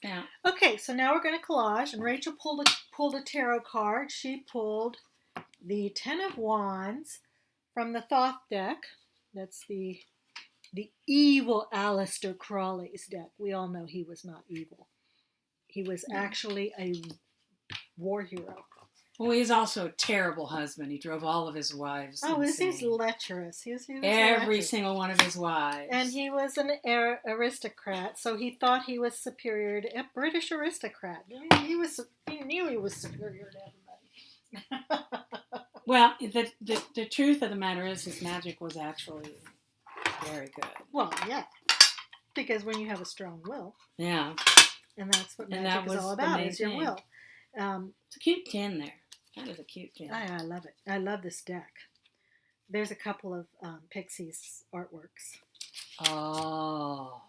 Yeah. Okay, so now we're going to collage, and Rachel pulled a tarot card. She pulled the Ten of Wands from the Thoth deck. That's the evil Aleister Crowley's deck. We all know he was not evil. He was actually a war hero. Well, he's also a terrible husband. He drove all of his wives insane. He's lecherous. He was Every lecherous. single one of his wives. And he was an aristocrat, so he thought he was superior to a British aristocrat. He knew he was superior to everybody. Well, the truth of the matter is his magic was actually very good. Well, yeah. Because when you have a strong will. Yeah. And that's what magic is all about, is your will. It's a cute tin there. That is a cute tin. I love it. I love this deck. There's a couple of Pixie's artworks. Oh.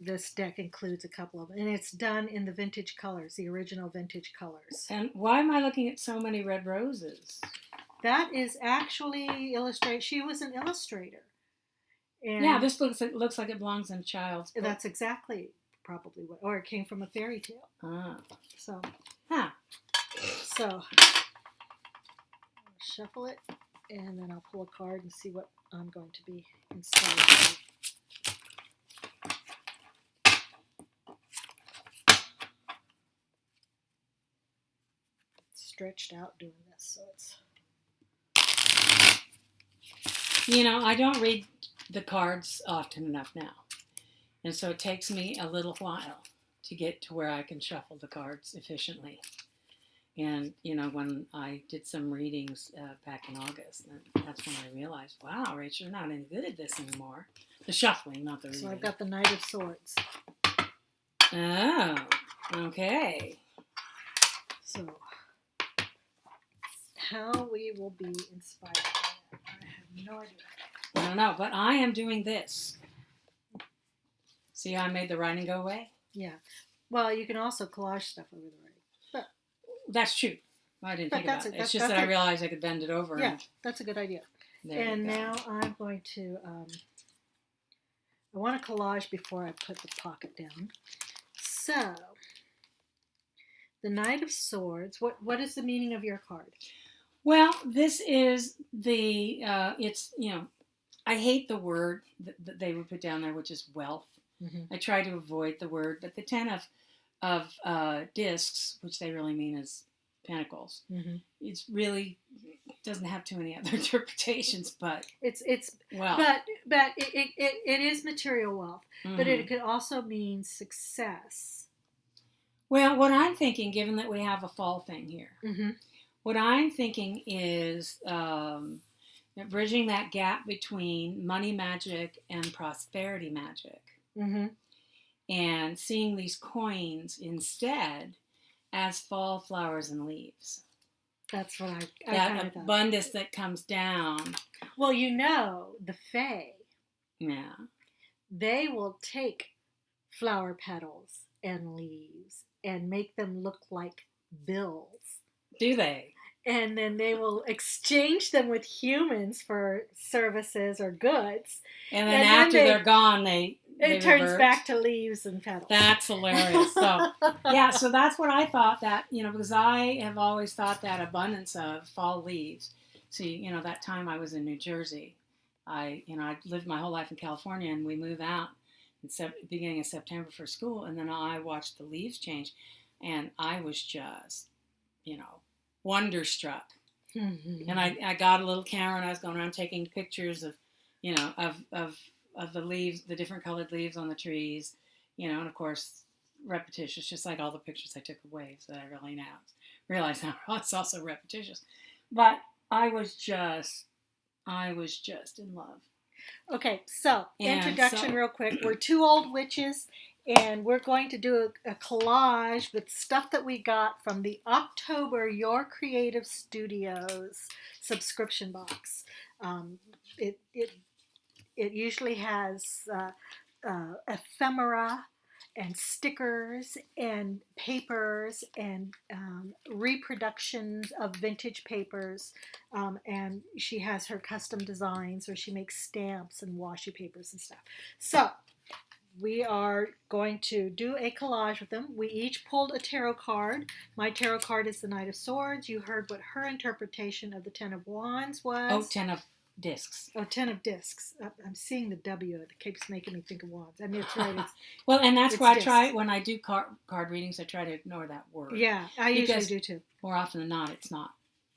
This deck includes a couple of them. And it's done in the vintage colors, the original vintage colors. And why am I looking at so many red roses? That is actually illustrated. She was an illustrator. And yeah, this looks like it belongs in a child's book. That's exactly probably what, or it came from a fairy tale. Ah. So. Huh. So, I'll shuffle it, and then I'll pull a card and see what I'm going to be inspired by. It's stretched out doing this, so it's... You know, I don't read the cards often enough now. And so it takes me a little while to get to where I can shuffle the cards efficiently. And, you know, when I did some readings back in August, that's when I realized, wow, Rachel, you're not any good at this anymore. The shuffling, not the reading. So I've got the Knight of Swords. Oh, okay. So, how we will be inspired by that, I have no idea. I don't know, but I am doing this. See how I made the writing go away? Yeah. Well, you can also collage stuff over the writing. But that's true. I didn't think about it. It's just that I realized I could bend it over. Yeah, that's a good idea. And now I'm going to, I want to collage before I put the pocket down. So, the Knight of Swords, what is the meaning of your card? Well, this is the, it's, you know, I hate the word that they would put down there, which is wealth. Mm-hmm. I try to avoid the word, but the 10 of discs, which they really mean is pentacles, mm-hmm. It's really doesn't have too many other interpretations, but it's well, but it is material wealth, mm-hmm. But it could also mean success. Well, what I'm thinking, given that we have a fall thing here, mm-hmm. What I'm thinking is bridging that gap between money magic and prosperity magic. Mm-hmm. And seeing these coins instead as fall flowers and leaves. That's what I that abundance that comes down. Well, you know, the Fae. Yeah. They will take flower petals and leaves and make them look like bills. Do they? And then they will exchange them with humans for services or goods. And then after they're gone, it turns revert. Back to leaves and petals. That's hilarious. So, yeah, so that's what I thought that, you know, because I have always thought that abundance of fall leaves. See, you know, that time I was in New Jersey, I lived my whole life in California, and we move out in beginning of September for school, and then I watched the leaves change, and I was just, you know, wonderstruck. Mm-hmm. And I got a little camera, and I was going around taking pictures of, you know, of the leaves, the different colored leaves on the trees, you know, and of course, repetitious, just like all the pictures I took of waves that I really now realize now it's also repetitious. But I was just in love. Okay, so introduction real quick. We're two old witches, and we're going to do a collage with stuff that we got from the October Your Creative Studios subscription box. It usually has ephemera and stickers and papers and reproductions of vintage papers. And she has her custom designs, or she makes stamps and washi papers and stuff. So we are going to do a collage with them. We each pulled a tarot card. My tarot card is the Knight of Swords. You heard what her interpretation of the Ten of Wands was. Oh, 10 of discs. Oh, 10 of discs. I'm seeing the W. It keeps making me think of wands. I mean, it's right. Well, and that's why I discs. try, when I do card readings, I try to ignore that word. Yeah, I usually do too. More often than not, it's not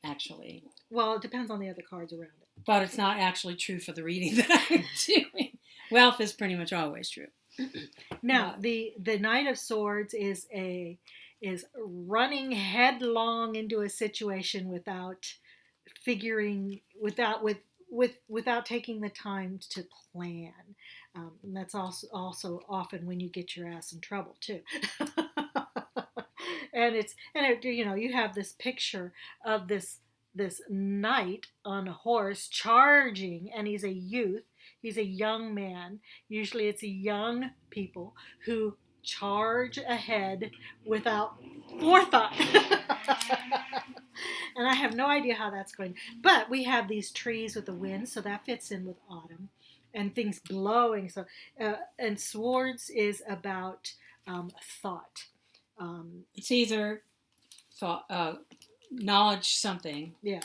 actually. Well, it depends on the other cards around it. But it's not actually true for the reading that I'm doing. Wealth is pretty much always true. Now, the Knight of Swords is running headlong into a situation without taking the time to plan. And that's also often when you get your ass in trouble too. You have this picture of this knight on a horse charging, and he's a youth. He's a young man. Usually it's young people who charge ahead without forethought. And I have no idea how that's going. But we have these trees with the wind, so that fits in with autumn. And things blowing. So, and swords is about thought. It's either thought, knowledge something, yeah,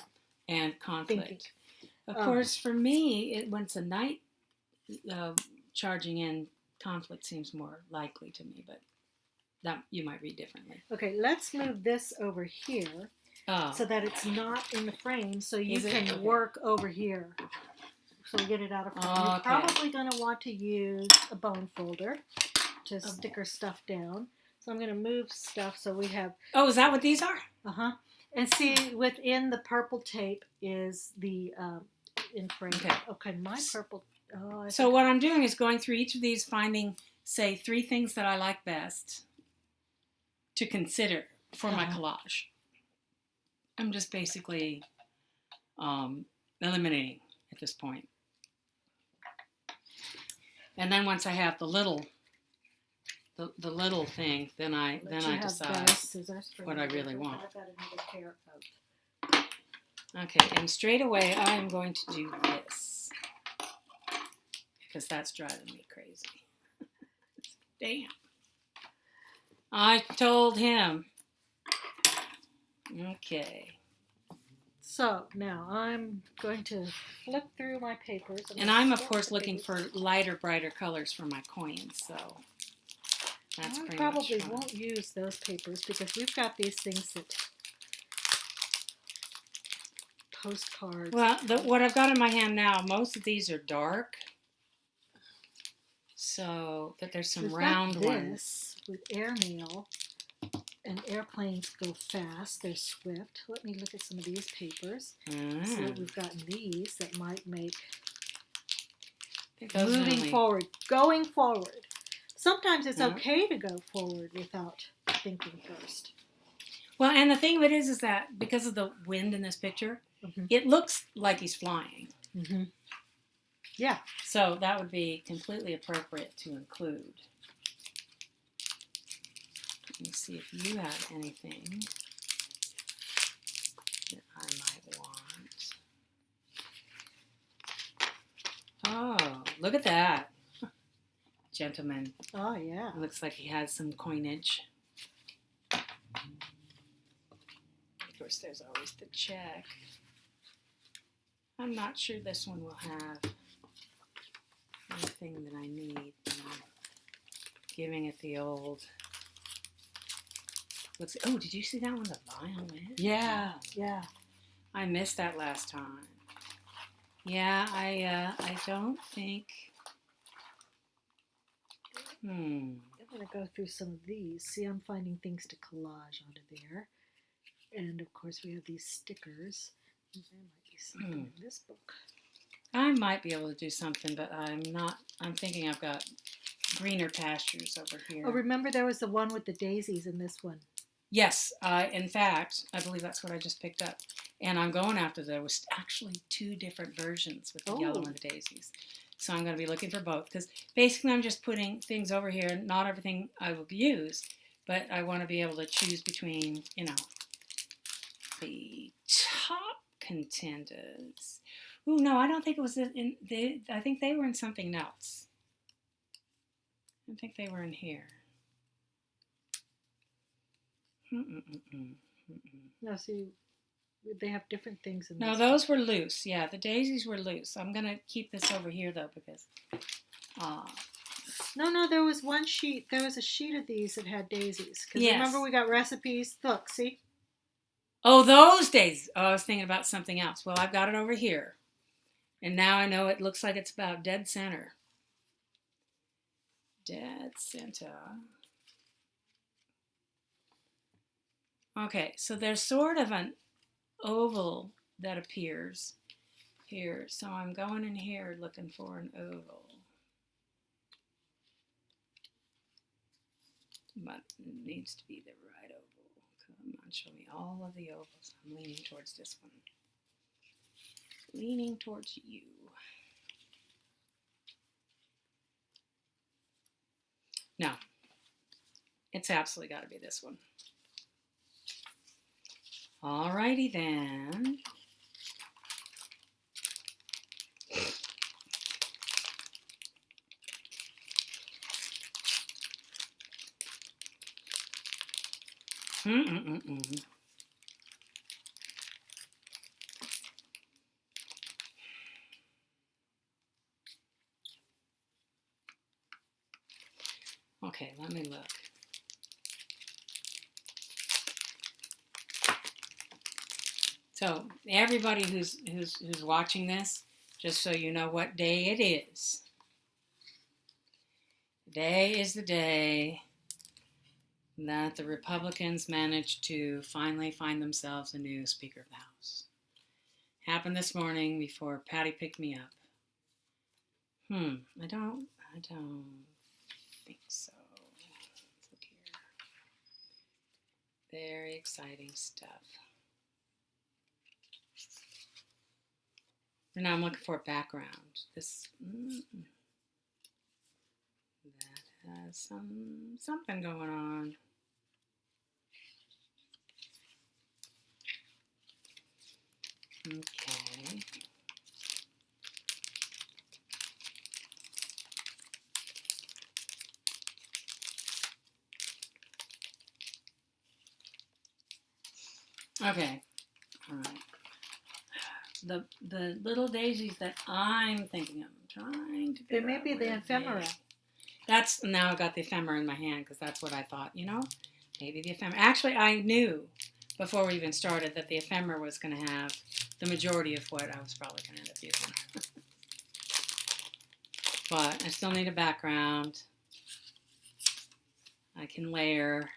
and conflict. Thinking. Of course, for me, when it's a knight charging in, conflict seems more likely to me, but that you might read differently. Okay, let's move this over here so that it's not in the frame, so you can work over here. So we get it out of frame. You're probably going to want to use a bone folder to stick our stuff down. So I'm going to move stuff so we have... Oh, is that what these are? Uh-huh. And see, within the purple tape is the in frame. Okay, my purple... Oh, so what I'm doing is going through each of these, finding, say, 3 things that I like best to consider for my collage. I'm just basically eliminating at this point. And then once I have the little thing, then I decide what I really want. I've got another pair of... Okay, and straight away I am going to do this because that's driving me crazy. Damn. I told him. Okay. So now I'm going to flip through my papers. And I'm, of course, looking for lighter, brighter colors for my coins, so that's pretty much I probably fun. won't use those papers because we've got these things that... postcards. Well, what I've got in my hand now, most of these are dark, so that there's some round ones. With airmail, and airplanes go fast. They're swift. Let me look at some of these papers. So that we've gotten these that might make moving forward, going forward. Sometimes it's okay to go forward without thinking first. Well, and the thing of it is that because of the wind in this picture, it looks like he's flying. Mm-hmm. Yeah. So that would be completely appropriate to include. Let me see if you have anything that I might want. Oh, look at that. Gentleman. Oh, yeah. It looks like he has some coinage. Of course, there's always the check. I'm not sure this one will have anything that I need. Giving it the old... Oh, did you see that one, the violin? Yeah, yeah. I missed that last time. Yeah, I don't think... I'm going to go through some of these. See, I'm finding things to collage onto there. And, of course, we have these stickers. There might be something in this book. I might be able to do something, but I'm not. I'm thinking I've got greener pastures over here. Oh, remember there was the one with the daisies in this one? Yes. In fact, I believe that's what I just picked up. And I'm going after, there was actually 2 different versions with the yellow and the daisies. So I'm going to be looking for both. Because basically I'm just putting things over here. Not everything I will use. But I want to be able to choose between, the top contenders. Ooh, no, I don't think it was I think they were in something else. I think they were in here. No, see, they have different things in No, this. those were loose. Yeah, the daisies were loose. I'm going to keep this over here, though, because... No, there was one sheet. There was a sheet of these that had daisies. Because yes. remember we got recipes? Look, see? Oh, those daisies. Oh, I was thinking about something else. Well, I've got it over here. And now I know it looks like it's about dead center. Dead center. Okay, so there's sort of an oval that appears here. So I'm going in here looking for an oval. But it needs to be the right oval. Come on, show me all of the ovals. I'm leaning towards this one. Leaning towards you. No, it's absolutely got to be this one. Alrighty then. Okay, let me look. So everybody who's watching this, just so you know what day it is. Today is the day that the Republicans managed to finally find themselves a new Speaker of the House. Happened this morning before Patty picked me up. I don't think so. Let's look here. Very exciting stuff. And now I'm looking for a background. This that has something going on. Okay. Okay. All right. The little daisies that I'm thinking of, I'm trying to. They may be the ephemera. That's now I got the ephemera in my hand because that's what I thought. Maybe the ephemera. Actually, I knew before we even started that the ephemera was going to have the majority of what I was probably going to end up using. But I still need a background. I can layer.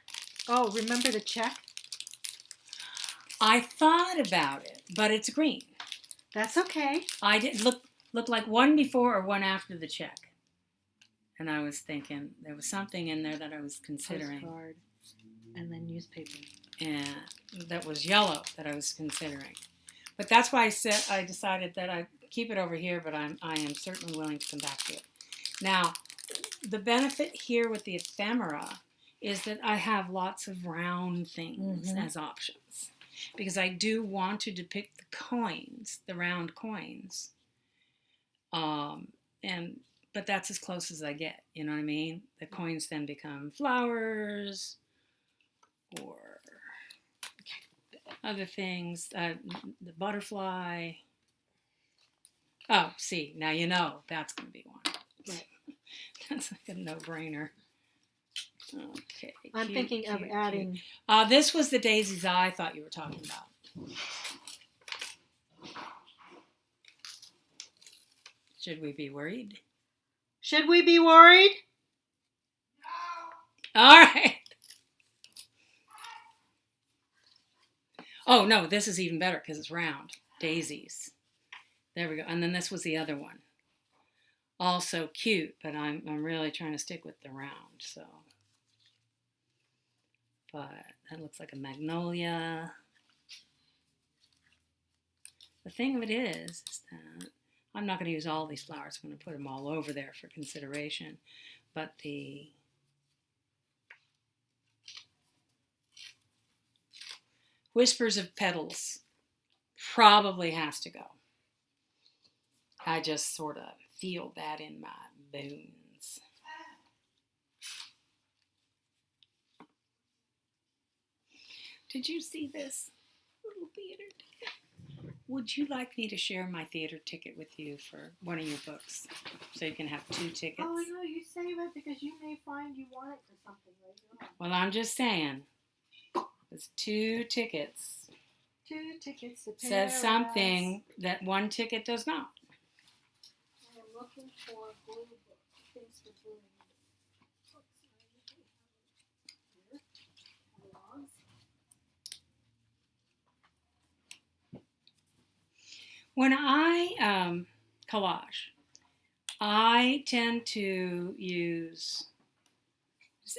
Oh, remember the check? I thought about it, but it's green. That's okay. I did look like one before or one after the check. And I was thinking there was something in there that I was considering. Postcard and then newspaper. And that was yellow that I was considering. But that's why I decided that I'd keep it over here, but I am certainly willing to come back to it. Now, the benefit here with the ephemera is that I have lots of round things as options. Because I do want to depict the coins, the round coins. But that's as close as I get, you know what I mean? The coins then become flowers or other things, the butterfly. Oh, see, now you know that's going to be one. Right. That's like a no-brainer. Okay. I'm thinking of adding. This was the daisies I thought you were talking about. Should we be worried? Should we be worried? No. All right. Oh, no, this is even better because it's round. Daisies. There we go. And then this was the other one. Also cute, but I'm really trying to stick with the round, so. But that looks like a magnolia. The thing of it is that I'm not going to use all these flowers. I'm going to put them all over there for consideration. But the whispers of petals probably has to go. I just sort of feel that in my bones. Did you see this little theater ticket? Would you like me to share my theater ticket with you for one of your books? So you can have 2 tickets? Oh, no, you save it because you may find you want it for something later on. Well, I'm just saying. It's 2 tickets. 2 tickets to Says something that 1 ticket does not. I am looking for glue book. Things for gluing books. Here. Catalogs. When I collage, I tend to use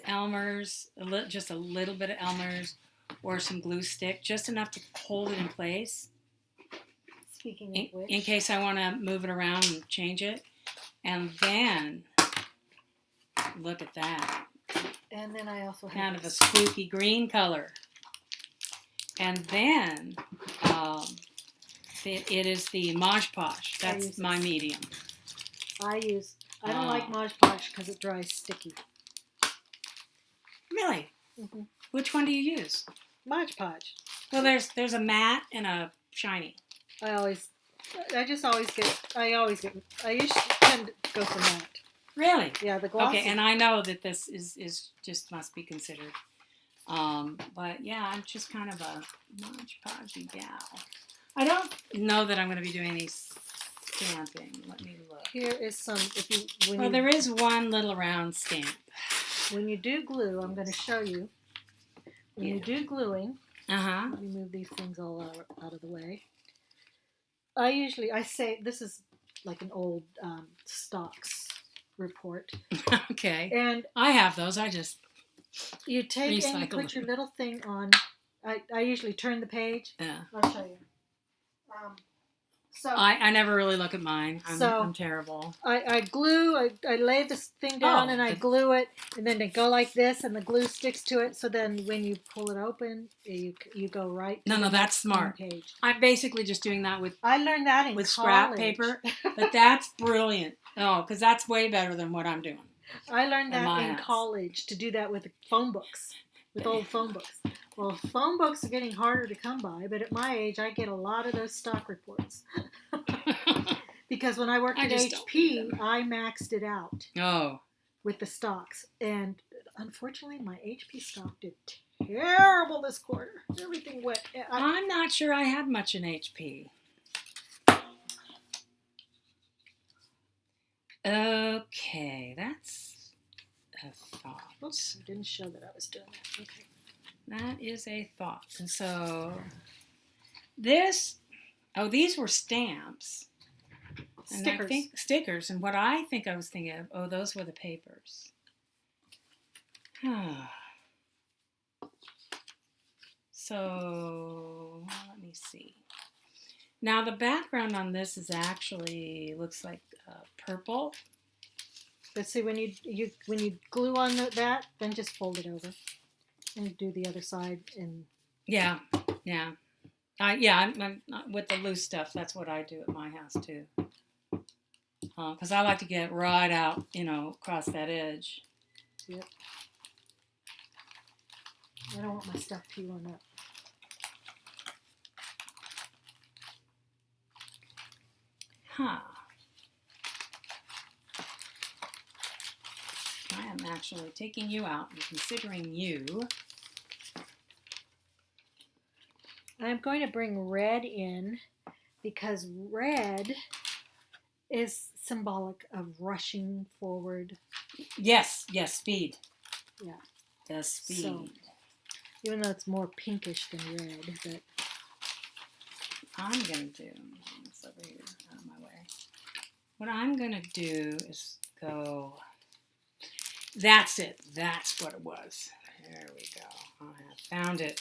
Elmer's, just a little bit of Elmer's, or some glue stick, just enough to hold it in place. Speaking of which, in case I want to move it around and change it. And then, look at that. and then I also have Kind of a spooky green color. And then, it is the Mod Podge. That's my medium. I don't like Mod Podge because it dries sticky. Really? Mm-hmm. Which one do you use? Mod Podge. Well, there's a matte and a shiny. I usually tend to go for matte. Really? Yeah, the gloss. Okay, and I know that this is just must be considered. But yeah, I'm just kind of a Mod Podge gal. I don't know that I'm going to be doing any stamping. Let me look. Here is some. There is one little round stamp. When you do glue, I'm going to show you. When you do gluing, let me move these things all out of the way. I say this is like an old stocks report. Okay. And I have those. I just you take recycle and you put your little thing on. I usually turn the page. Yeah. I'll show you. So I never really look at mine. I'm terrible. I glue. I lay this thing down and I glue it, and then they go like this, and the glue sticks to it. So then when you pull it open, you go right. To that's smart. Page. I'm basically just doing that with. I learned that in with college. scrap paper, but that's brilliant. Oh, because that's way better than what I'm doing. I learned that in college to do that with phone books, with old phone books. Well, phone books are getting harder to come by, but at my age, I get a lot of those stock reports. Because when I worked at HP, I maxed it out with the stocks. And unfortunately, my HP stock did terrible this quarter. Everything went. I'm not sure I had much in HP. Okay, that's a thought. Oops, I didn't show that I was doing that. Okay. That is a thought. And so, these were stamps. And Stickers. I think stickers. And what I think I was thinking of, those were the papers. So, let me see. Now, the background on this is actually, looks like purple. But see, when you glue on that, then just fold it over. And do the other side and I'm with the loose stuff. That's what I do at my house too. Because I like to get right out, across that edge. Yep. I don't want my stuff peeling up. I am actually taking you out and considering you. I'm going to bring red in because red is symbolic of rushing forward. Yes, speed. Yeah. The speed. So, even though it's more pinkish than red, but I'm going to do this over here out of my way. What I'm going to do is go. That's it. That's what it was. There we go. I have found it.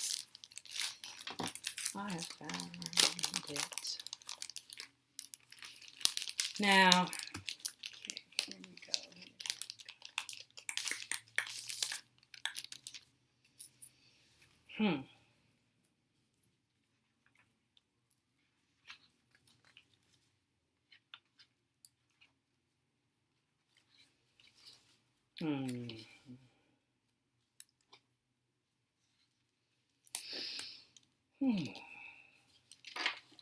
Now, okay, here we go.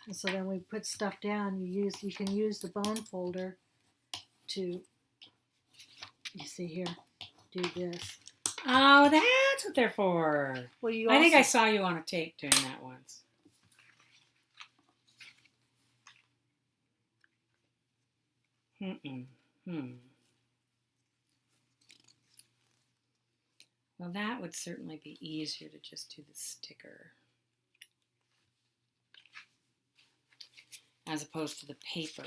And so then we put stuff down. You can use the bone folder to, you see here, do this. Oh, that's what they're for. Well, I think I saw you on a tape doing that once. Well, that would certainly be easier to just do the sticker as opposed to the paper.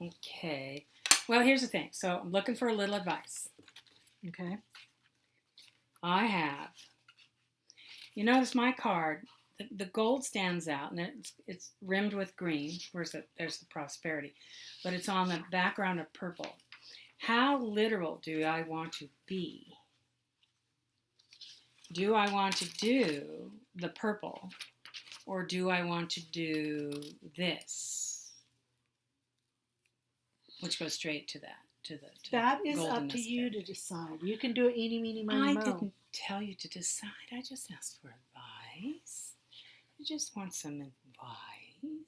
Okay. Well, here's the thing. So I'm looking for a little advice. Okay. I have. You notice my card, the gold stands out, and it's rimmed with green. There's the prosperity. But it's on the background of purple. How literal do I want to be? Do I want to do the purple, or do I want to do this, which goes straight to that, that is up to you to decide. You can do it eeny, meeny, miny, mo. I didn't tell you to decide. I just asked for advice. I just want some advice. You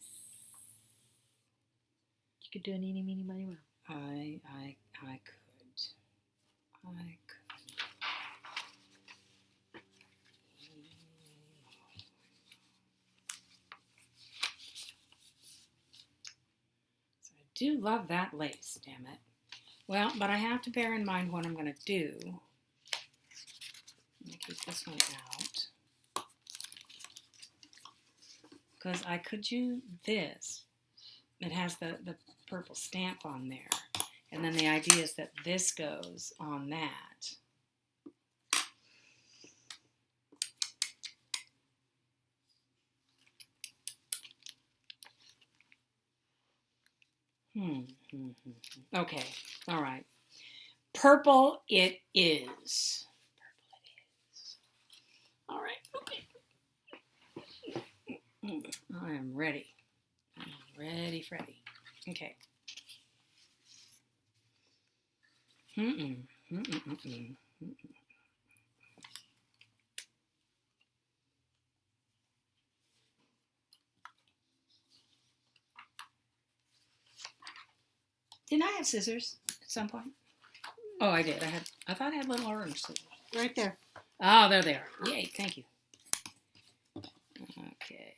could do an eeny, meeny, miny, mo. I could. So I do love that lace, damn it. Well, but I have to bear in mind what I'm going to do. I'm going to keep this one out. Because I could do this. It has the purple stamp on there. And then the idea is that this goes on that. Okay, all right. Purple it is. All right, okay. I am ready. I'm ready, Freddy. Okay. Didn't I have scissors at some point? Oh, I did. I thought I had little orange scissors. Right there. Oh, there they are. Yay, thank you. Okay.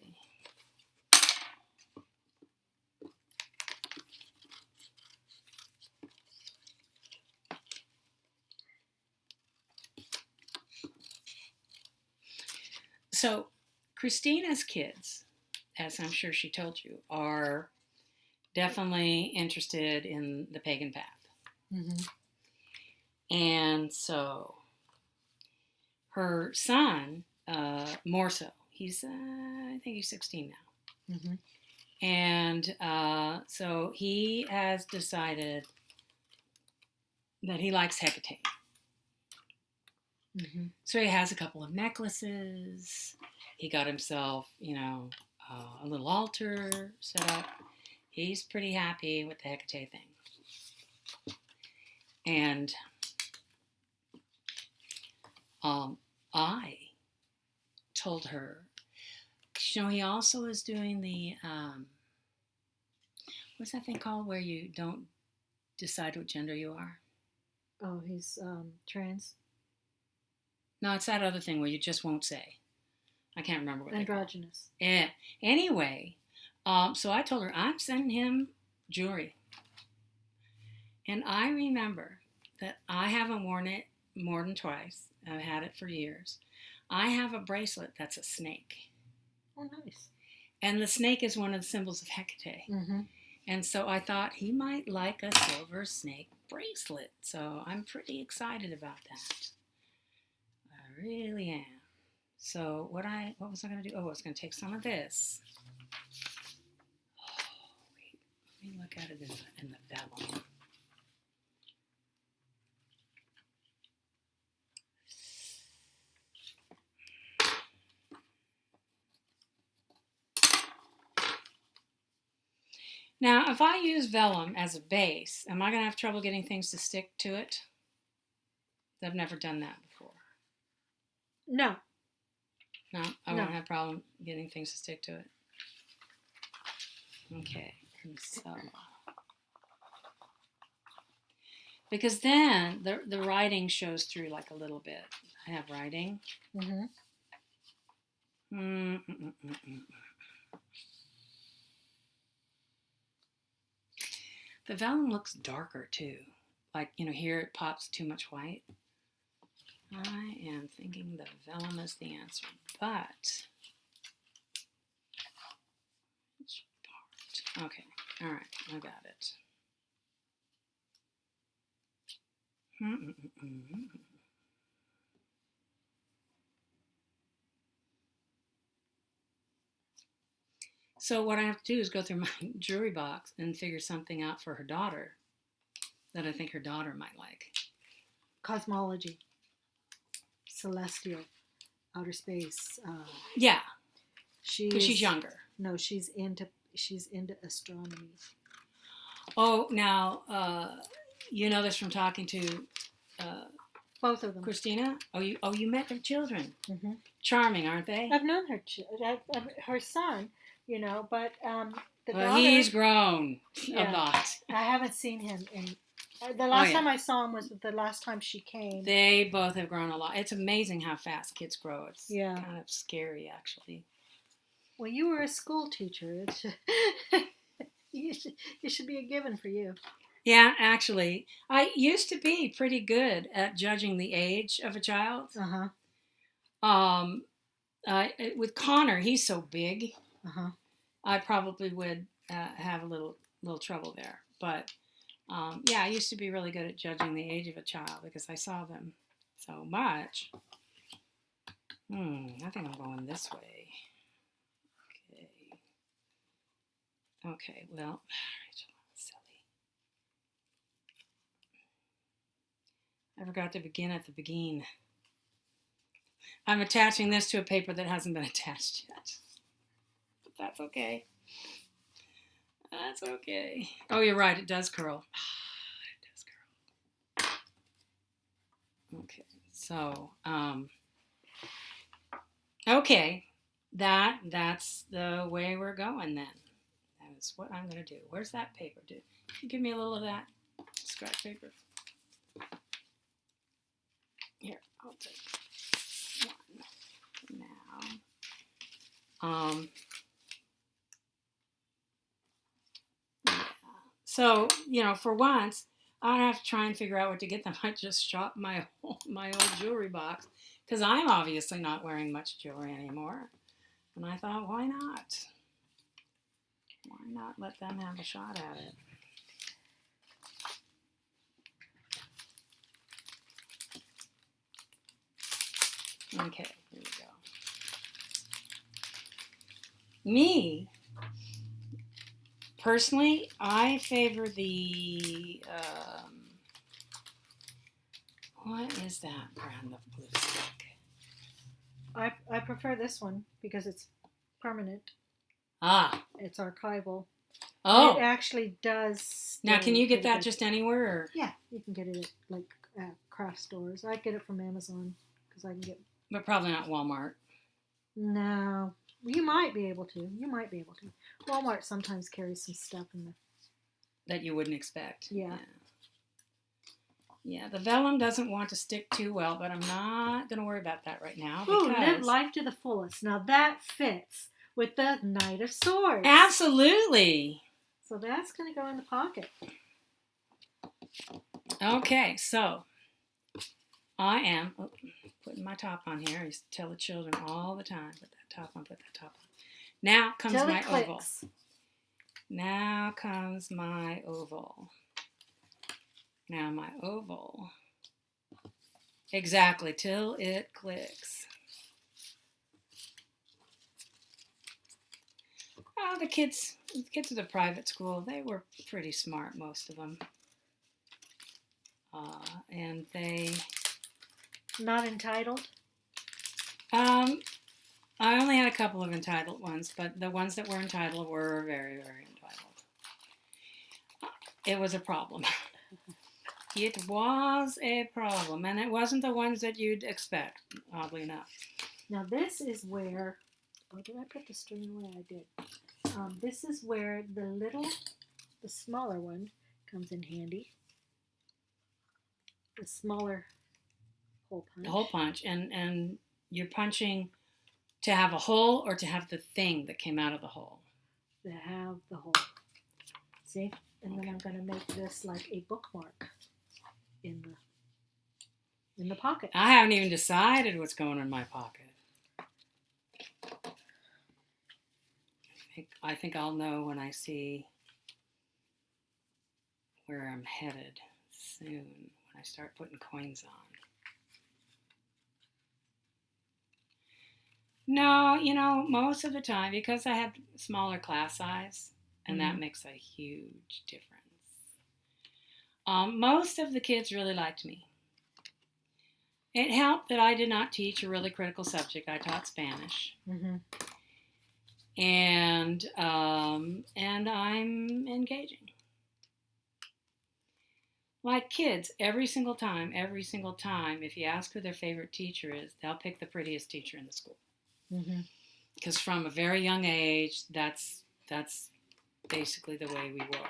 So, Christina's kids, as I'm sure she told you, are definitely interested in the pagan path. Mm-hmm. And so, her son, more so, I think he's 16 now. Mm-hmm. And so he has decided that he likes Hecate. Mm-hmm. So he has a couple of necklaces. He got himself, a little altar set up. He's pretty happy with the Hecate thing. And I told her, he also is doing the, what's that thing called where you don't decide what gender you are? Oh, he's trans. No, it's that other thing where you just won't say. I can't remember what androgynous. Yeah. Anyway, so I told her I'm sending him jewelry. And I remember that I haven't worn it more than twice. I've had it for years. I have a bracelet that's a snake. Oh, nice. And the snake is one of the symbols of Hecate. Mm-hmm. And so I thought he might like a silver snake bracelet. So I'm pretty excited about that. I really am. So what was I going to do? Oh, I was going to take some of this. Oh, wait. Let me look at it in the vellum. Now, if I use vellum as a base, am I going to have trouble getting things to stick to it? I've never done that before. No. No, I won't have problem getting things to stick to it. Okay, and so because then the writing shows through like a little bit. I have writing. Mm-hmm. The vellum looks darker too. Like, here it pops too much white. I am thinking the vellum is the answer, but which part? Okay, all right, I got it. So what I have to do is go through my jewelry box and figure something out for her daughter that I think her daughter might like. Cosmology. Celestial. Outer space. Yeah. Because she's younger. No, she's into astronomy. Oh, now, you know this from talking to both of them. Christina? Oh, you met their children. Mm-hmm. Charming, aren't they? I've known her son, but the daughter. He's grown a lot. I haven't seen him in. The last time I saw him was the last time she came. They both have grown a lot. It's amazing how fast kids grow. It's kind of scary, actually. Well, you were a school teacher. It should be a given for you. Yeah, actually. I used to be pretty good at judging the age of a child. With Connor, he's so big. I probably would have a little trouble there. But, I used to be really good at judging the age of a child because I saw them so much. I think I'm going this way. Okay, well, Rachel, silly. I forgot to begin at the beginning. I'm attaching this to a paper that hasn't been attached yet. But that's okay. That's okay. Oh, you're right, it does curl. It does curl. Okay, so, okay. That's the way we're going then. That's what I'm going to do. Where's that paper? Can you give me a little of that scratch paper? Here, I'll take one now. Yeah. So, for once, I don't have to try and figure out what to get them. I just shop my old jewelry box because I'm obviously not wearing much jewelry anymore. And I thought, why not? Why not let them have a shot at it? Okay, here we go. Me, personally, I favor the, what is that brand of lipstick? I prefer this one because it's permanent. It's archival. Oh. It actually does. Now, can you get that just anywhere? Or? Yeah, you can get it at craft stores. I get it from Amazon because I can get. But probably not Walmart. No, you might be able to. Walmart sometimes carries some stuff in there that you wouldn't expect. Yeah. Yeah, the vellum doesn't want to stick too well, but I'm not going to worry about that right now. Ooh, live life to the fullest. Now that fits with the Knight of Swords. Absolutely. So that's going to go in the pocket. Okay, so I am putting my top on here. I used to tell the children all the time, put that top on. Now comes my oval. Now comes my oval. Now my oval. Exactly, till it clicks. Oh, the kids at the private school, they were pretty smart, most of them. And they... Not entitled? I only had a couple of entitled ones, but the ones that were entitled were very, very entitled. it was a problem. It was a problem, and it wasn't the ones that you'd expect, oddly enough. Now this is where, oh, did I put the string away? I did. This is where the smaller one comes in handy. The smaller hole punch. The hole punch, and you're punching to have a hole or to have the thing that came out of the hole? To have the hole. See? And then I'm going to make this like a bookmark in the pocket. I haven't even decided what's going in my pocket. I think I'll know when I see where I'm headed soon, when I start putting coins on. No, most of the time, because I have smaller class size, and that makes a huge difference. Most of the kids really liked me. It helped that I did not teach a really critical subject. I taught Spanish. Mm-hmm. And I'm engaging. Like kids, every single time, if you ask who their favorite teacher is, they'll pick the prettiest teacher in the school. Because from a very young age, that's basically the way we roll.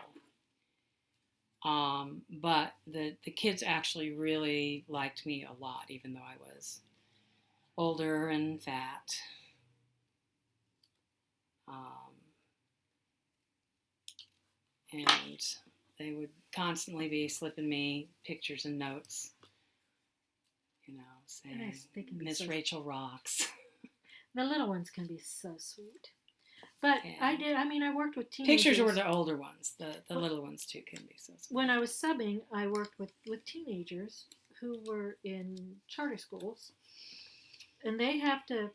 But the kids actually really liked me a lot, even though I was older and fat. And they would constantly be slipping me pictures and notes, saying, Miss Rachel rocks. The little ones can be so sweet. But yeah. I worked with teenagers. Pictures were the older ones. The little ones, too, can be so sweet. When I was subbing, I worked with teenagers who were in charter schools. And they have to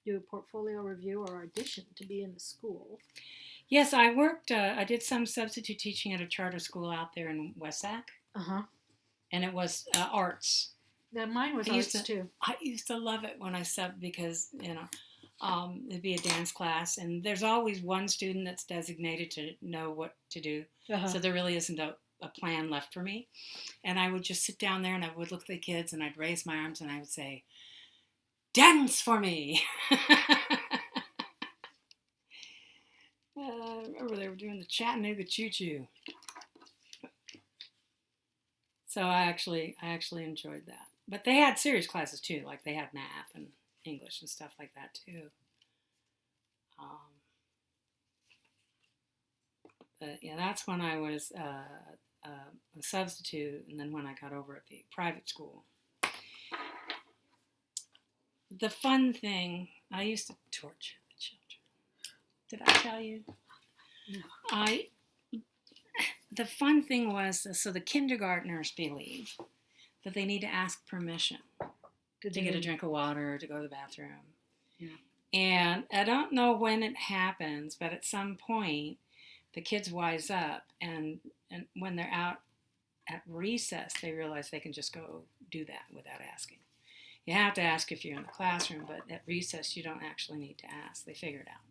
do a portfolio review or audition to be in the school. Yes, I did some substitute teaching at a charter school out there in Wessac. Uh-huh. And it was arts. Yeah, mine was arts too. I used to love it when I subbed because, it'd be a dance class, and there's always one student that's designated to know what to do. Uh-huh. So there really isn't a plan left for me. And I would just sit down there and I would look at the kids and I'd raise my arms and I would say, dance for me. I remember they were doing the Chattanooga Choo Choo. So I actually enjoyed that. But they had serious classes too, like they had math and English and stuff like that too. But yeah, that's when I was a substitute, and then when I got over at the private school. The fun thing, I used to torture the children. Did I tell you? No. The fun thing was, so the kindergartners believe that they need to ask permission to get a drink of water, to go to the bathroom. Yeah. And I don't know when it happens, but at some point, the kids wise up, and when they're out at recess, they realize they can just go do that without asking. You have to ask if you're in the classroom, but at recess, you don't actually need to ask. They figure it out.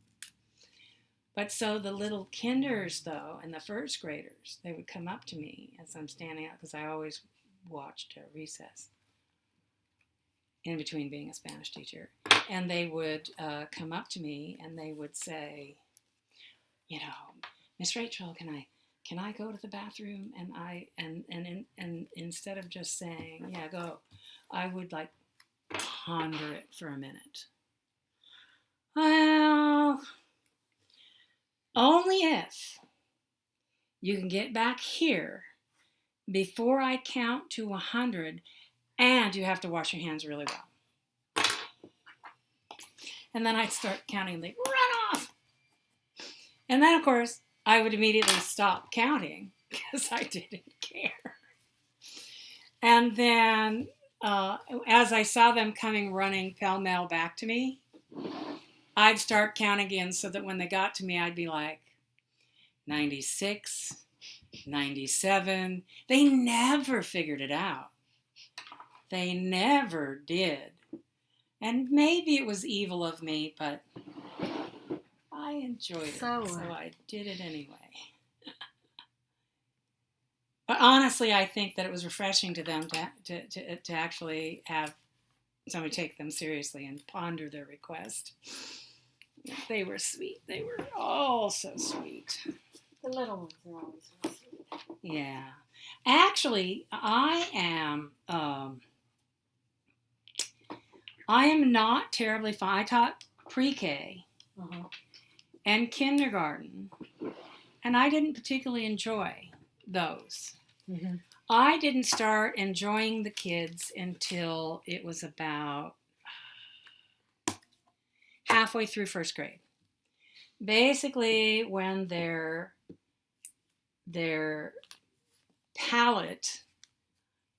But so the little kinders, though, and the first graders, they would come up to me as I'm standing out, because I always watched recess in between being a Spanish teacher. And they would come up to me and they would say, Miss Rachel, can I go to the bathroom? And instead of just saying, yeah, go, I would ponder it for a minute. Well, only if you can get back here before I count to 100, and you have to wash your hands really well. And then I'd start counting, and they'd run off. And then, of course, I would immediately stop counting because I didn't care. And then, as I saw them coming running pell-mell back to me, I'd start counting again so that when they got to me, I'd be like, 96, 97. They never figured it out. They never did. And maybe it was evil of me, but I enjoyed it, So so what? I did it anyway. But honestly, I think that it was refreshing to them to actually have somebody take them seriously and ponder their request. They were sweet. They were all so sweet. The little ones are always real sweet. Yeah. Actually, I am not terribly fine. I taught pre-K and kindergarten, and I didn't particularly enjoy those. Mm-hmm. I didn't start enjoying the kids until it was about halfway through first grade. Basically, when their palate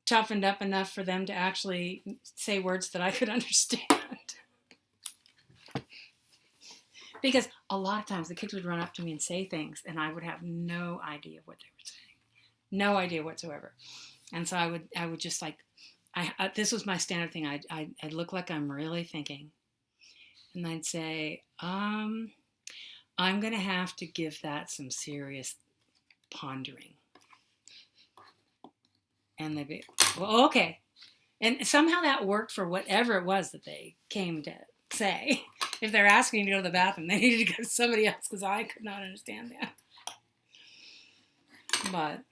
toughened up enough for them to actually say words that I could understand. Because a lot of times the kids would run up to me and say things, and I would have no idea what they were saying. No idea whatsoever. And so I would just like, this was my standard thing. I'd look like I'm really thinking. And I'd say, I'm going to have to give that some serious pondering. And they'd be, well, okay. And somehow that worked for whatever it was that they came to say. If they're asking to go to the bathroom, they needed to go to somebody else because I could not understand that. But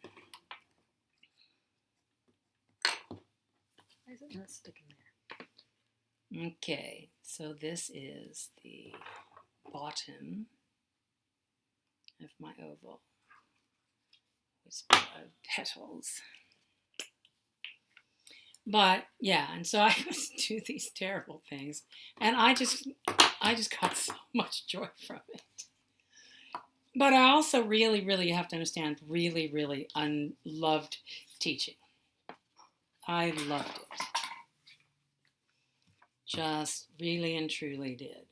Why is it not sticking there? okay, so this is the bottom of my oval. Whisper of petals. But yeah, and so I would do these terrible things, and I just got so much joy from it. But I also really, really have to understand, really, really loved teaching. I loved it. Just really and truly did.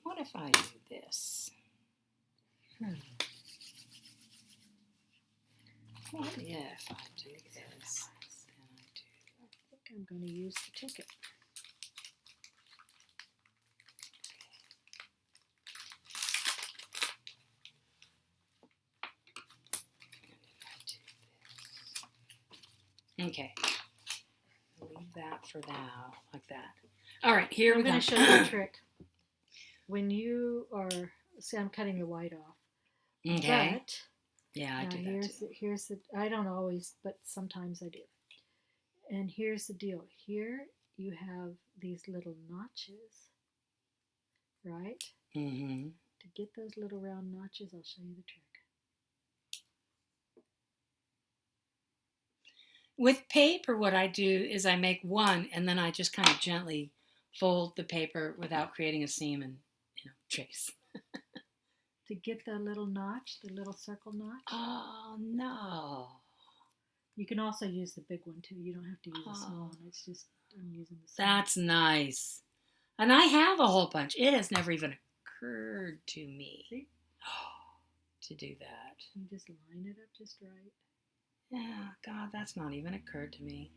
What if I do this? What if I do this? I think I'm going to use the ticket. Okay. Leave that for now, like that. All right, here we go. I'm going to show you a trick. When you are, see, I'm cutting the white off. Okay. But yeah, I do that too. Here's the, I don't always, but sometimes I do. And here's the deal. Here you have these little notches, right? Mm-hmm. To get those little round notches, I'll show you the trick. With paper, what I do is I make one, and then I just kind of gently fold the paper without creating a seam and, trace. To get the little notch, the little circle notch. Oh, no. You can also use the big one, too. You don't have to use the small one. It's just, I'm using the small. That's nice. And I have a whole bunch. It has never even occurred to me to do that. You just line it up just right. Yeah, God, that's not even occurred to me.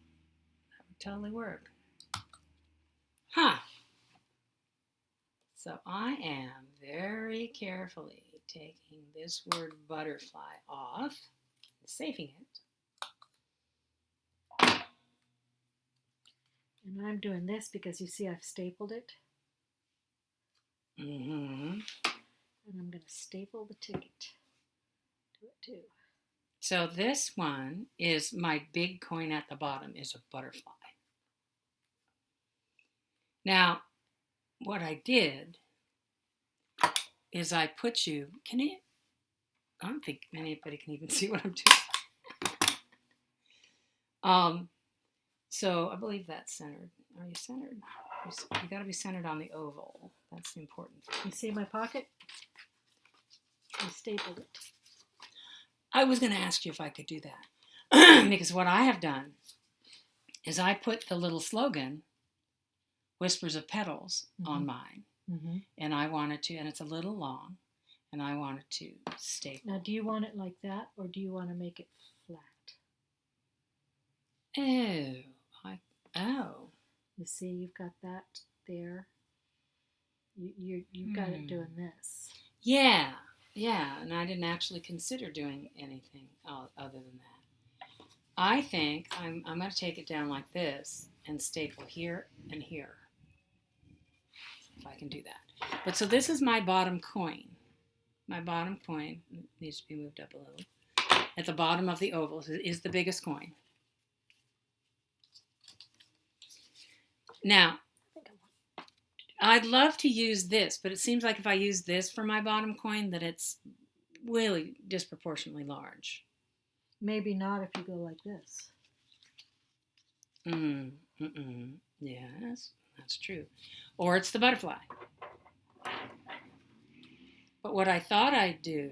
That would totally work. Huh. So I am very carefully taking this word butterfly off, saving it. And I'm doing this because you see I've stapled it. Mm-hmm. And I'm going to staple the ticket to it too. So this one is my big coin at the bottom is a butterfly. Now, what I did is I put you, I don't think anybody can even see what I'm doing. So I believe that's centered. Are you centered? You got to be centered on the oval. That's the important thing. You see my pocket? I stapled it. I was going to ask you if I could do that. Because what I have done is I put the little slogan, Whispers of Petals, on mine. Mm-hmm. And I wanted to, and it's a little long, and I wanted to staple. Now, do you want it like that, or do you want to make it flat? Oh. You see, you've got that there. You've got it doing this. Yeah, and I didn't actually consider doing anything other than that. I think I'm going to take it down like this and staple here and here, if I can do that. But so this is my bottom coin. My bottom coin needs to be moved up a little. At the bottom of the oval is the biggest coin. Now, I'd love to use this, but it seems like if I use this for my bottom coin, that it's really disproportionately large. Maybe not if you go like this. Yes, that's true. Or it's the butterfly. But what I thought I'd do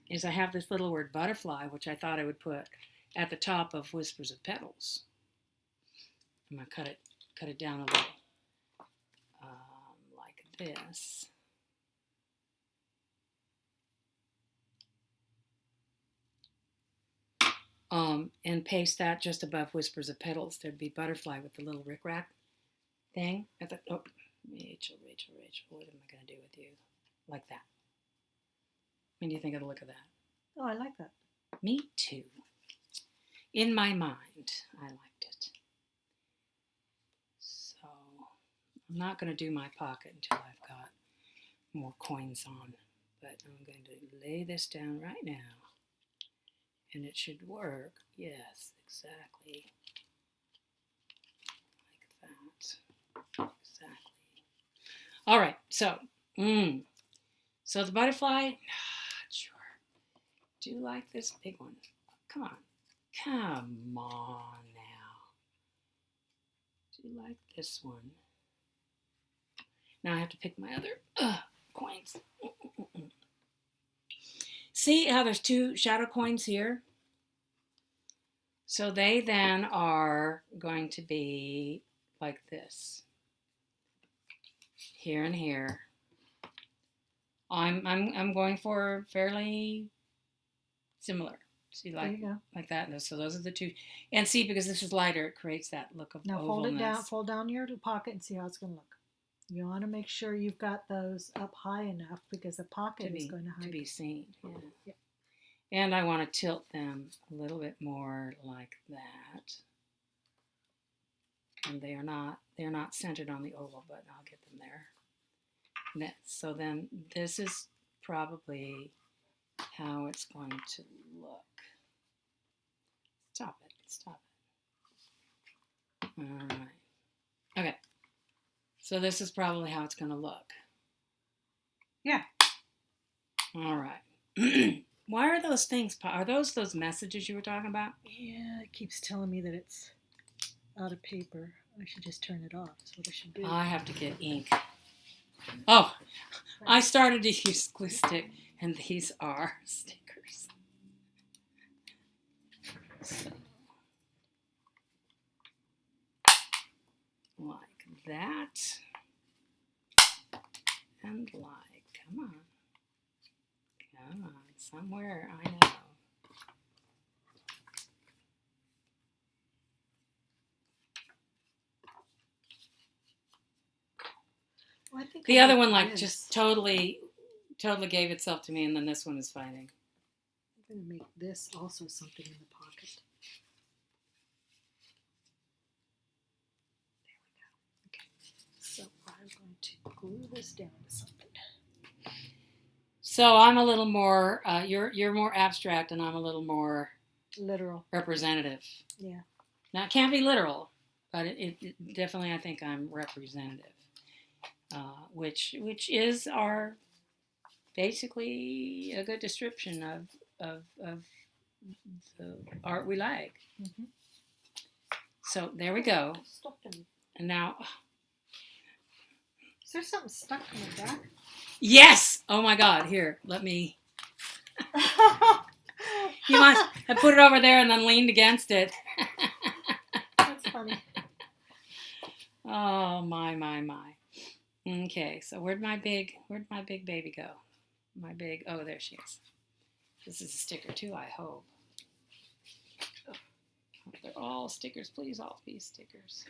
is I have this little word butterfly, which I thought I would put at the top of Whispers of Petals. I'm going to cut it down a little. Like this. And paste that just above Whispers of Petals. There'd be butterfly with the little rickrack thing. Rachel, what am I going to do with you? Like that. What do you think of the look of that? Oh, I like that. Me too. In my mind, I liked it. So, I'm not going to do my pocket until I've got more coins on. But I'm going to lay this down right now. And it should work. Yes, exactly. Like that. Exactly. All right, so the butterfly, sure. Do you like this big one? Come on now. Do you like this one? Now I have to pick my other coins. See how there's two shadow coins here? So they then are going to be like this. Here and here. I'm going for fairly similar. See, like that. And so those are the two. And see, because this is lighter, it creates that look of now ovalness. Fold down your pocket and see how it's going to look. You want to make sure you've got those up high enough because the pocket is going to hide. To be seen. Yeah. And I want to tilt them a little bit more like that. And they're not centered on the oval, but I'll get them there. So then this is probably how it's going to look. Stop it. All right. Okay. So this is probably how it's going to look. Yeah. All right. Why are those things? Are those messages you were talking about? Yeah, it keeps telling me that it's out of paper. I should just turn it off. That's what I should do. I have to get ink. Oh, I started to use glue stick, and these are stickers. So, like that, and like, come on, somewhere I know. Well, I think the other one, like, just totally gave itself to me, and then this one is fighting. I'm going to make this also something in the pocket. There we go. Okay. So I'm going to glue this down to something. So I'm a little more, you're more abstract, and I'm a little more literal, representative. Yeah. Now, it can't be literal, but it definitely, I think I'm representative. Which is our basically a good description of the art we like. Mm-hmm. So there we go. And now, is there something stuck in the back? Yes! Oh my God! Here, let me. You must have put it over there and then leaned against it. That's funny. Oh my. Okay, so where'd my big baby go? Oh, there she is. This is a sticker too, I hope. They're all stickers. Please all be stickers.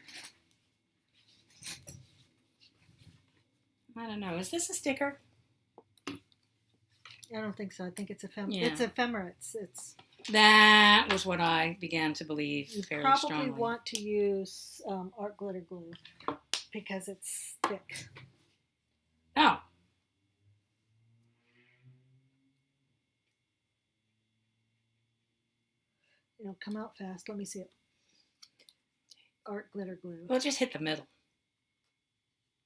I don't know. Is this a sticker? I don't think so. I think it's Yeah. It's ephemera. It's. That was what I began to believe You fairly probably strongly. want to use art glitter glue because it's thick. Oh. It'll come out fast. Let me see it. Art glitter glue. Well, just hit the middle.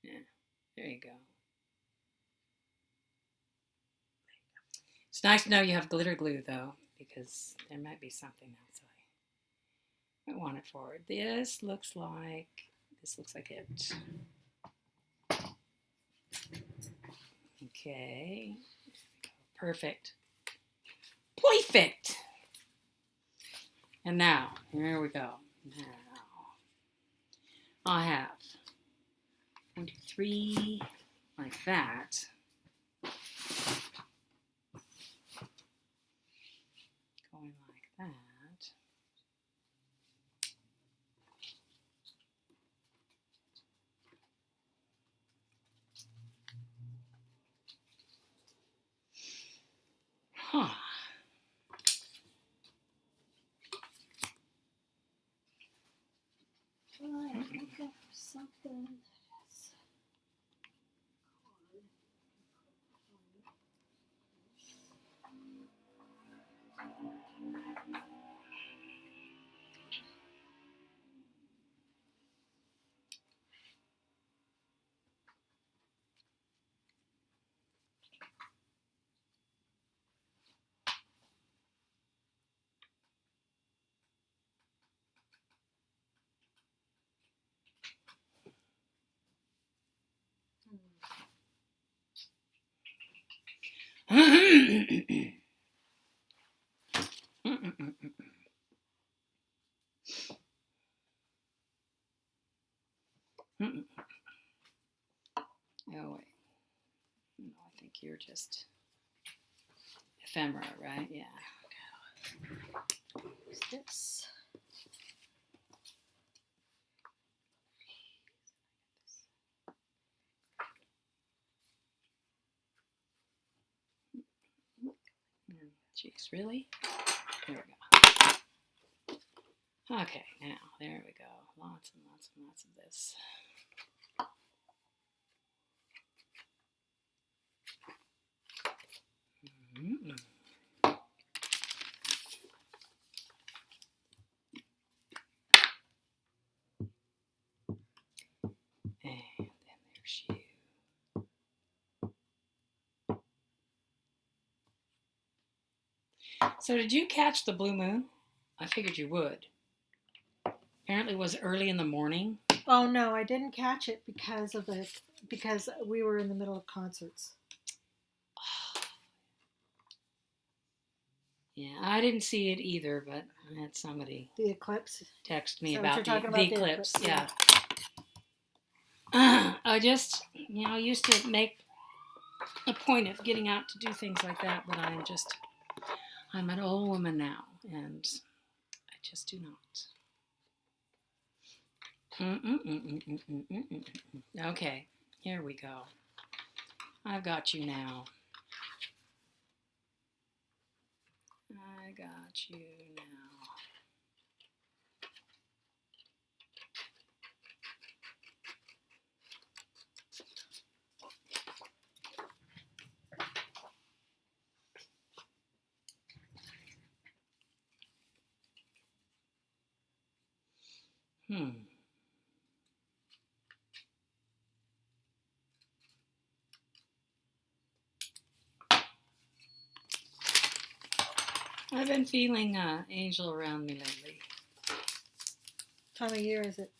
Yeah. There you go. It's nice to know you have glitter glue, though, because there might be something else I want it for. This looks like it. Okay. Perfect. Perfect. And now, here we go. Now, I have 1, 2, 3, like that. Going like that. Huh. I'm looking for something that's Oh, wait. No, I think you're just ephemera, right? Yeah. What's this? Jeez, really? There we go. Okay, now, there we go. Lots and lots and lots of this. Mm-hmm. And then there's you. So did you catch the blue moon? I figured you would. Apparently it was early in the morning. Oh no, I didn't catch it because we were in the middle of concerts. Yeah, I didn't see it either, but I had somebody The eclipse. text me So about you're talking the about the eclipse. eclipse, Yeah. I just, used to make a point of getting out to do things like that, but I'm an old woman now, and I just do not. Okay, here we go. I've got you now. I got you now. I've been feeling angel around me lately. Time of year is it?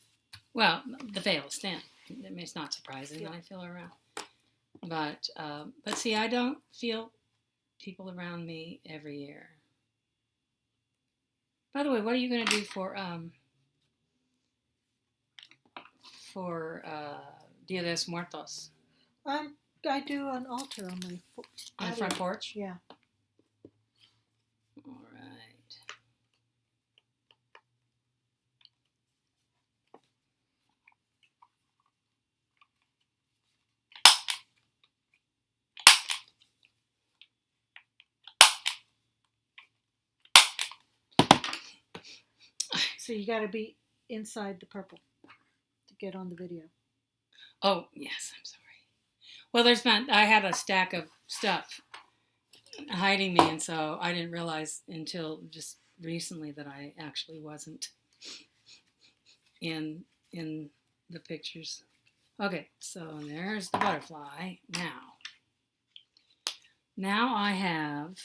Well, the veil is thin. I mean, it's not surprising that I feel around. But see, I don't feel people around me every year. By the way, what are you going to do for Dia de los Muertos? I do an altar on my On the front porch? Yeah. All right. So you got to be inside the purple to get on the video. Oh, yes, I'm sorry. Well, I had a stack of stuff hiding me, and so I didn't realize until just recently that I actually wasn't in the pictures. Okay, so there's the butterfly. Now I have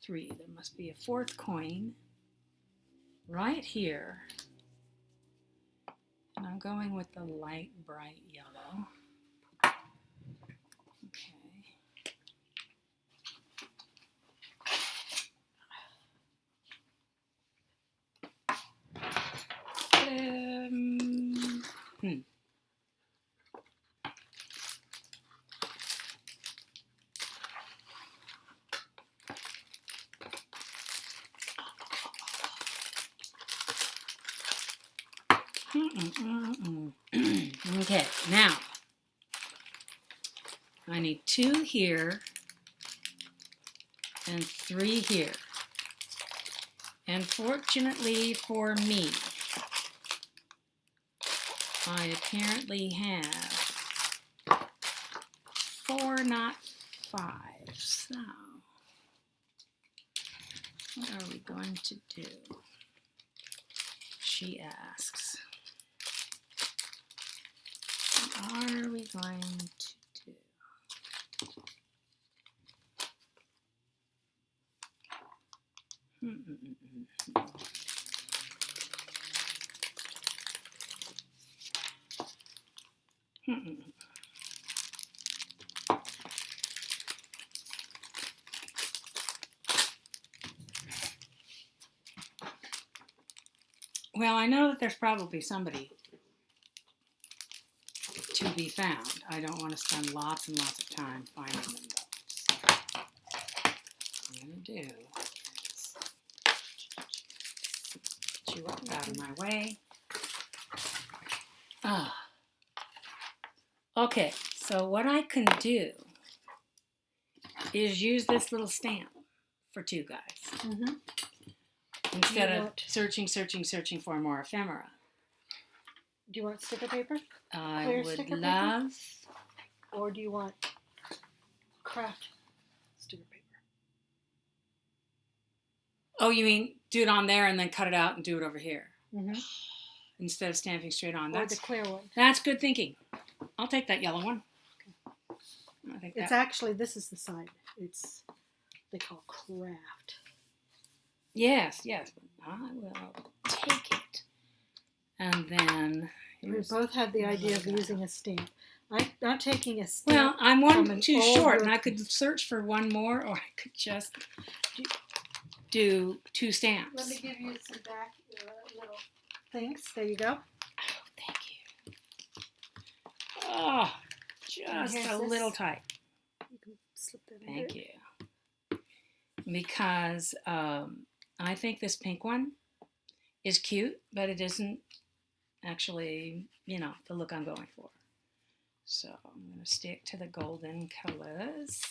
3. There must be a 4th coin right here. And I'm going with the light, bright yellow. Okay. Okay, now I need 2 here and 3 here. And fortunately for me, I apparently have 4, not 5. So, what are we going to do? She asks. What are we going to do? Well, I know that there's probably somebody to be found. I don't want to spend lots and lots of time finding them, though. So what I'm going to do is get you up out of my way. Okay, so what I can do is use this little stamp for 2 guys. Mm-hmm. Instead of searching for more ephemera. Do you want sticker paper? I Clear would sticker love. Paper? Or do you want craft sticker paper? Oh, you mean do it on there and then cut it out and do it over here? Mm-hmm. Instead of stamping straight on. Or the clear one. That's good thinking. I'll take that yellow one. Okay. I think it's actually, this is the side. It's, they call craft. Yes. I will take it. And then... We both had the idea of using a stamp. I'm taking a stamp. Well, I'm one too short, book. and I could search for one more, or I could just do 2 stamps. Let me give you some back little things. There you go. Oh, thank you. Oh, just a little tight. You can slip that in. Thank you. Because I think this pink one is cute, but it isn't actually, the look I'm going for. So I'm going to stick to the golden colors.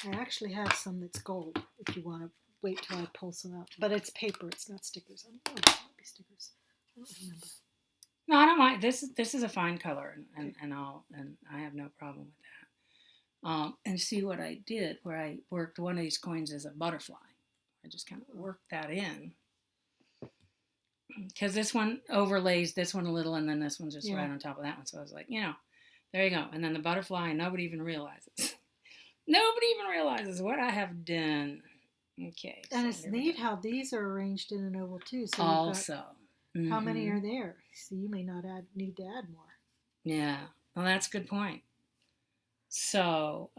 I actually have some that's gold if you want to wait till I pull some out. But it's paper, it's not stickers. I don't know, it might be stickers. I don't remember. No, I don't mind. This is a fine color, and I have no problem with that. And see what I did, where I worked one of these coins as a butterfly. I just kind of worked that in. Because this one overlays this one a little, and then this one's just right on top of that one. So I was like, there you go. And then the butterfly, and nobody even realizes. Nobody even realizes what I have done. Okay. And it's neat how these are arranged in an oval too. So also. How many are there? So you may not need to add more. Yeah. Well, that's a good point. So,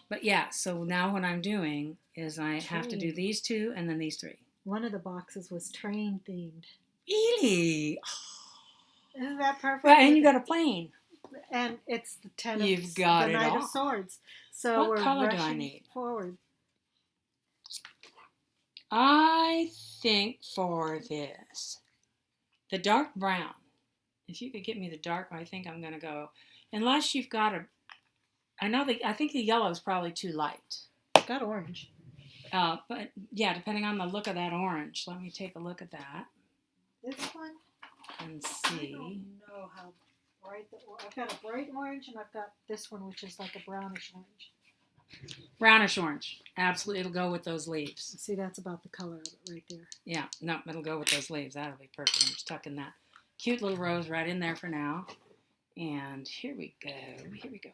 but yeah, so now what I'm doing is I have to do these 2 and then these 3. One of the boxes was train themed. Really? Isn't that perfect? Well, and you got a plane. And it's the 10 You've got the it Knight all. of Swords. So What we're color do I rushing need? forward. I think for this, the dark brown, if you could get me the dark, I think I'm going to go, unless you've got I think the yellow is probably too light. Got orange. But yeah, depending on the look of that orange. Let me take a look at that This one, and I see. don't know how bright I've got a bright orange, and I've got this one, which is like a brownish orange. Brownish orange. Absolutely, it'll go with those leaves. See, that's about the color of it right there. Yeah, no, it'll go with those leaves. That'll be perfect. I'm just tucking that cute little rose right in there for now. And here we go. Here we go. Here we go.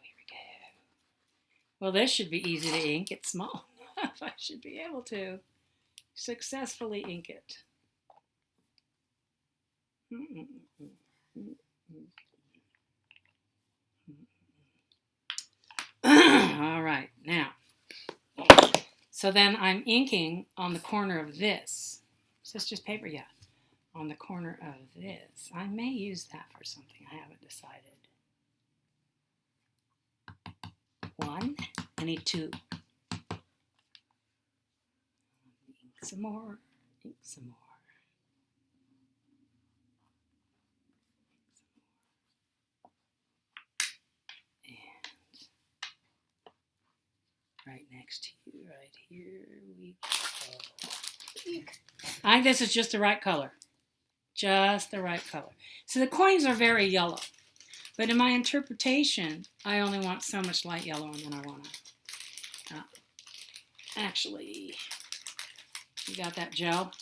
Well, this should be easy to ink. It's small enough. I should be able to successfully ink it. All right, now. So then I'm inking on the corner of this. Is this just paper? Yeah. On the corner of this. I may use that for something. I haven't decided. One. I need two. Ink some more. Ink some more. And right next to you, right here we go. I think this is just the right color. Just the right color. So the coins are very yellow. But in my interpretation, I only want so much light yellow, and then I want to actually, you got that gel?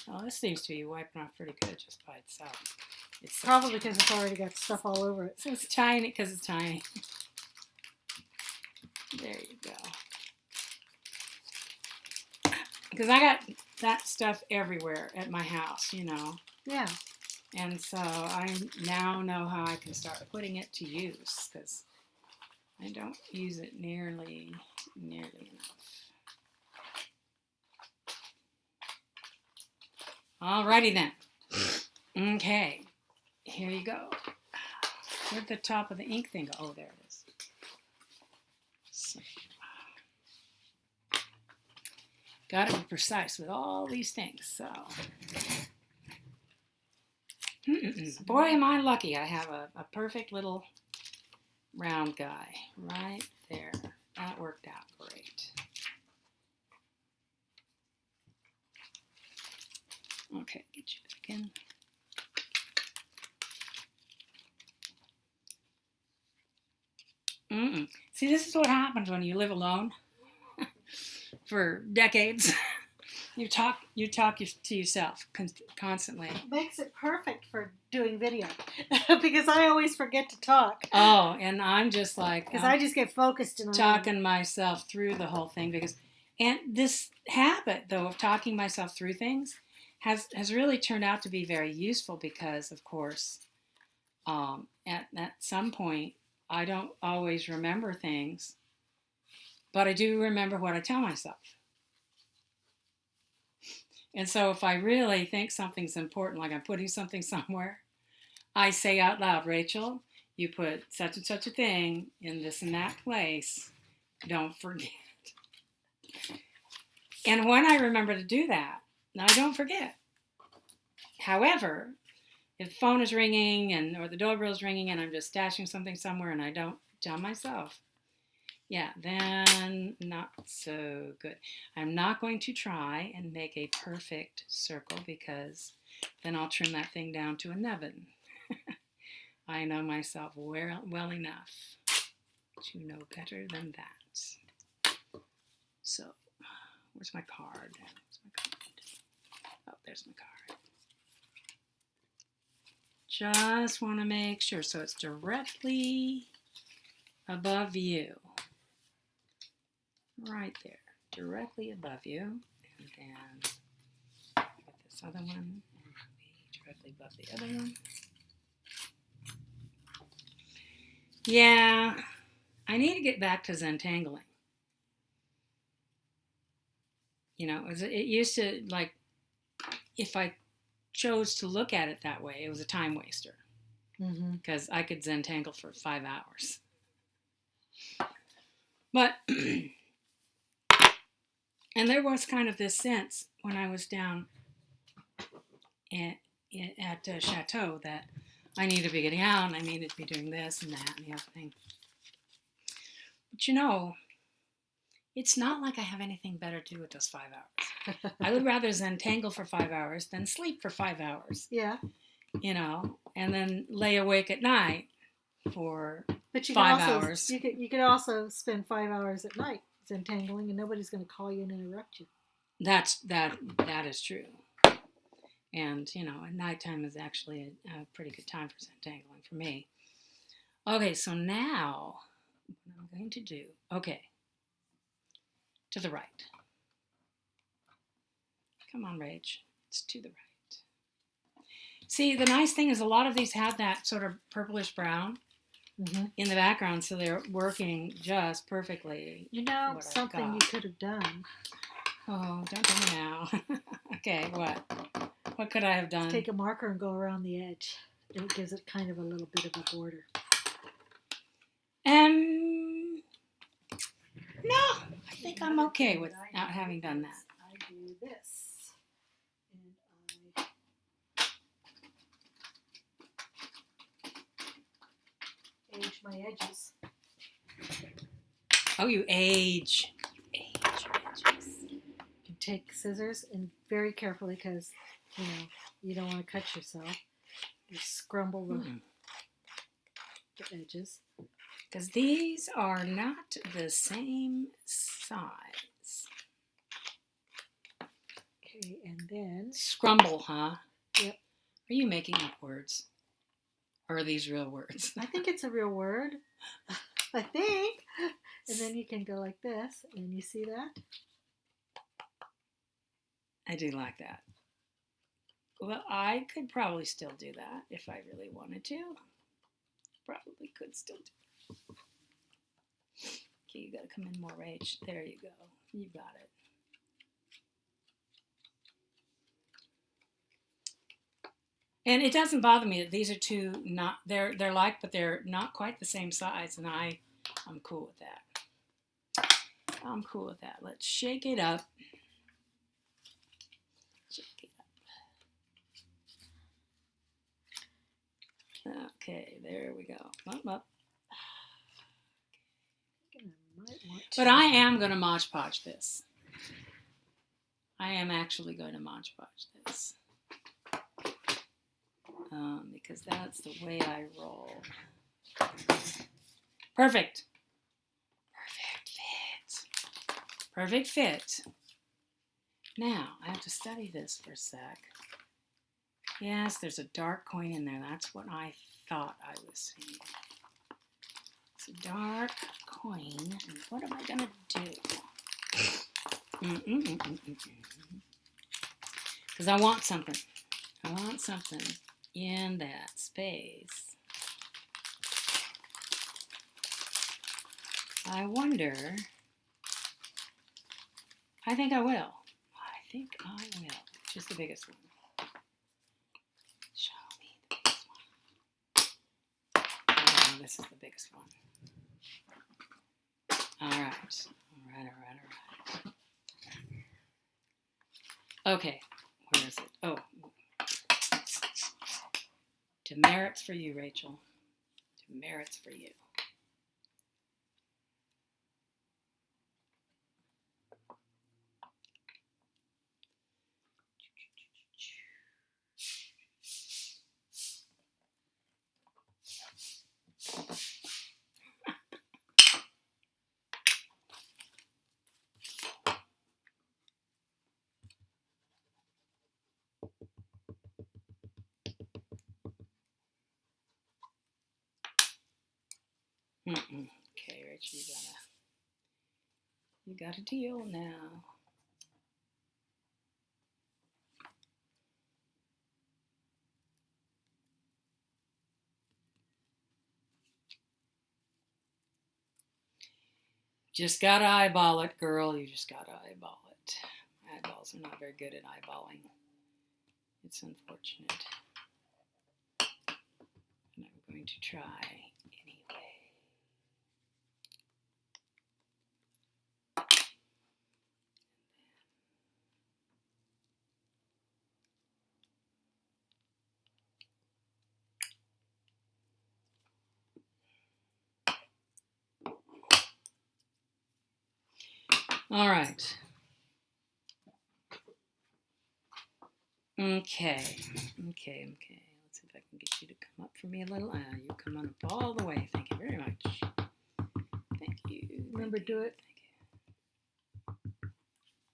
Oh, this seems to be wiping off pretty good just by itself. It's probably because it's already got stuff all over it. So it's tiny because it's tiny. There you go. Because I got that stuff everywhere at my house, you know. Yeah. And so I now know how I can start putting it to use, because I don't use it nearly enough. Alrighty then. Okay. Here you go. Where'd the top of the ink thing go? Oh, there it is. So, got to be precise with all these things, so... Boy, am I lucky. I have a perfect little round guy right there. That worked out great. Okay, get you back in. See, this is what happens when you live alone for decades. You talk to yourself constantly. It makes it perfect for doing video because I always forget to talk. Oh, and I'm just like... Because I just get focused and talking myself through the whole thing. And this habit, though, of talking myself through things has really turned out to be very useful because, of course, at some point, I don't always remember things, but I do remember what I tell myself. And so if I really think something's important, like I'm putting something somewhere, I say out loud, Rachel, you put such and such a thing in this and that place. Don't forget. And when I remember to do that, I don't forget. However, if the phone is ringing or the doorbell is ringing and I'm just stashing something somewhere and I don't tell myself, yeah, then not so good. I'm not going to try and make a perfect circle because then I'll trim that thing down to 11. I know myself well enough to know better than that. So, where's my card? Oh, there's my card. Just want to make sure. So it's directly above you. Right there, directly above you, and then get this other one, and be directly above the other one. Yeah, I need to get back to Zentangling. You know, it used to, like, if I chose to look at it that way, it was a time waster. Because I could Zentangle for 5 hours. But... And there was kind of this sense when I was down at Chateau that I needed to be getting out and I needed to be doing this and that and the other thing. But you know, it's not like I have anything better to do with those 5 hours. I would rather Zentangle for 5 hours than sleep for 5 hours. Yeah. You know, and then lay awake at night for But you 5 can also, hours. You could also spend 5 hours at night Zentangling, and nobody's going to call you and interrupt you. That is true. And, you know, at nighttime is actually a pretty good time for Zentangling for me. Okay, so now what I'm going to do, okay, to the right. Come on, Rach, it's to the right. See, the nice thing is a lot of these have that sort of purplish brown in the background, so they're working just perfectly. You know, something you could have done. Oh, don't tell me now. Okay, what? What could I have done? Take a marker and go around the edge. It gives it kind of a little bit of a border. No, I think I'm okay without having done that. I do this. And I age my edges. Oh, you age. You age your edges. You can take scissors and very carefully, because, you know, you don't want to cut yourself. You scrumble the edges. Because these are not the same size. Okay, and then... Scrumble, huh? Yep. Are you making up words? Or are these real words? I think it's a real word. I think. And then you can go like this, and you see that? I do like that. Well, I could probably still do that if I really wanted to. Probably could still do it. Okay, you gotta come in more, Rach. There you go. You got it. And it doesn't bother me that these are two not they're like, but they're not quite the same size, and I'm cool with that. I'm cool with that. Let's shake it up. Shake it up. Okay, there we go. Up. But I am going to Mod Podge this. I am actually going to Mod Podge this. Because that's the way I roll. Perfect. Perfect fit. Now, I have to study this for a sec. Yes, there's a dark coin in there. That's what I thought I was seeing. It's a dark coin. And what am I going to do? Because I want something. I want something in that space. I wonder. I think I will. I think I will. Just the biggest one. Show me the biggest one. Oh, this is the biggest one. All right. Okay. Where is it? Oh. Demerits for you, Rachel. Demerits for you. Okay, Rachel, you got a deal now. Just gotta eyeball it, girl. You just gotta eyeball it. My eyeballs are not very good at eyeballing. It's unfortunate. And I'm going to try anyway. All right. Okay. Let's see if I can get you to come up for me a little. You come on up all the way. Thank you very much. Thank you. Remember, do it.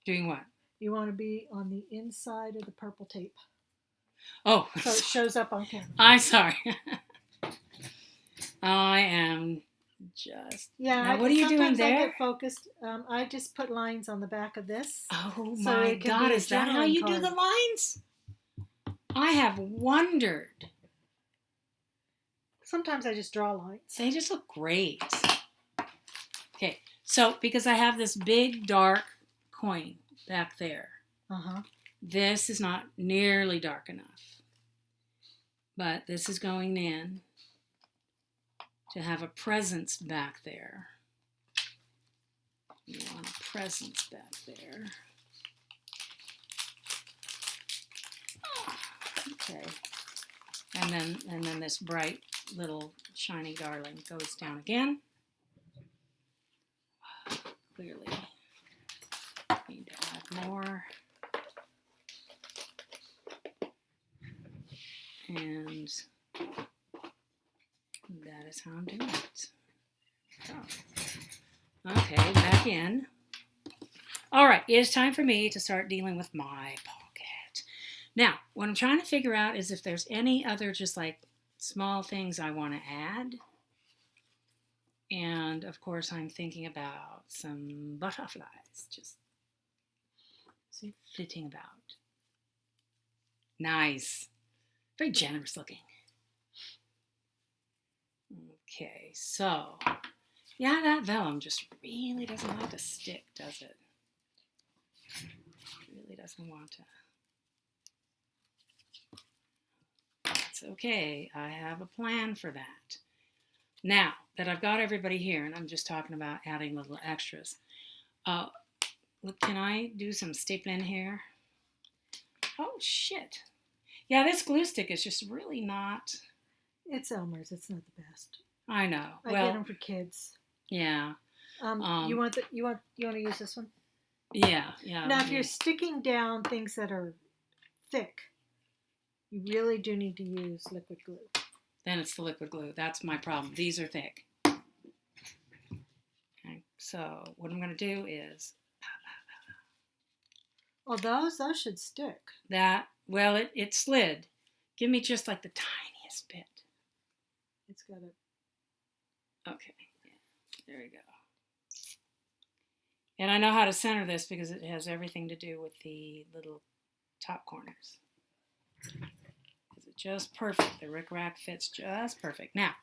Doing what? You want to be on the inside of the purple tape. Oh. So it shows up on camera. I'm sorry. I am just... Yeah. Now, what are you doing there? I get focused. I just put lines on the back of this. Oh, so my God. Is that how you do the lines? I have wondered. Sometimes I just draw lines. They just look great. Okay, so because I have this big dark coin back there, this is not nearly dark enough. But this is going in to have a presence back there. You want a presence back there. Okay, and then this bright little shiny darling goes down again. Clearly, need to add more, and that is how I'm doing it. So, okay, back in. All right, it is time for me to start dealing with my pocket. Now, what I'm trying to figure out is if there's any other just like small things I want to add. And of course, I'm thinking about some butterflies just flitting about. Nice. Very generous looking. Okay, so yeah, that vellum just really doesn't like to stick, does it? It really doesn't want to. That's okay. I have a plan for that. Now that I've got everybody here, and I'm just talking about adding little extras, look, can I do some stapling here? Oh, shit. Yeah, this glue stick is just really not... It's Elmer's. It's not the best. I know. I get them for kids. Yeah. You want to use this one? Yeah. Now, if you're sticking down things that are thick, you really do need to use liquid glue. Then it's the liquid glue. That's my problem. These are thick. Okay, so what I'm going to do is... Oh, those should stick. Well, it slid. Give me just like the tiniest bit. It's got it. Okay. Yeah, there we go. And I know how to center this because it has everything to do with the little top corners. It's just perfect. The rickrack fits just perfect. Now,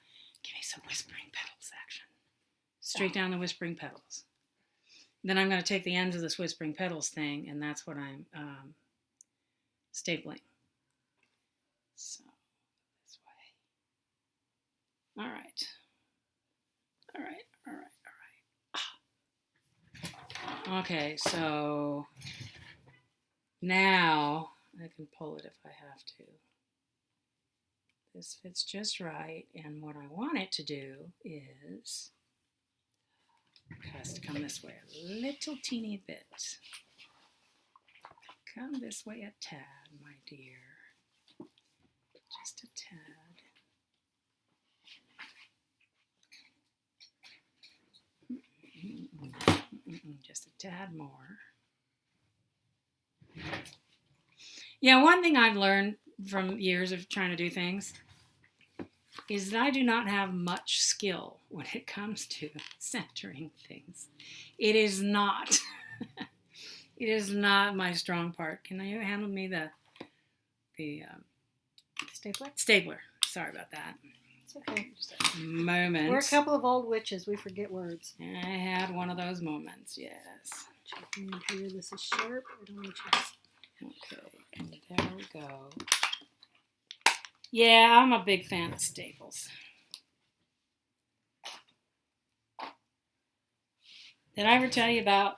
give me some whispering petals action. Straight down the whispering petals. Then I'm going to take the ends of this whispering petals thing, and that's what I'm stapling. So, this way. All right. Okay, so now I can pull it if I have to. This fits just right, and what I want it to do is, it has to come this way a little teeny bit. Come this way a tad, my dear. Just a tad. Just a tad more. Yeah, one thing I've learned from years of trying to do things is that I do not have much skill when it comes to centering things. It is not. It is not my strong part. Can you handle me the stapler? Stapler. Sorry about that. It's okay. Just a moment. We're a couple of old witches. We forget words. I had one of those moments, yes. Checking here. This is sharp. I don't want you. Okay, there we go. Yeah, I'm a big fan of staples. Did I ever tell you about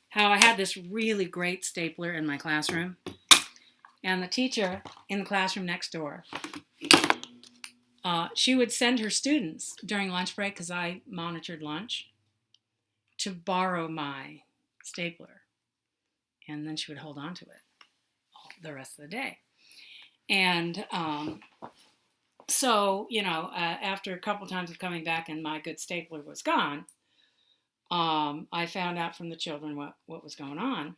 how I had this really great stapler in my classroom? And the teacher in the classroom next door, she would send her students during lunch break, because I monitored lunch, to borrow my stapler. And then she would hold on to it the rest of the day. And so, after a couple times of coming back and my good stapler was gone, I found out from the children what was going on.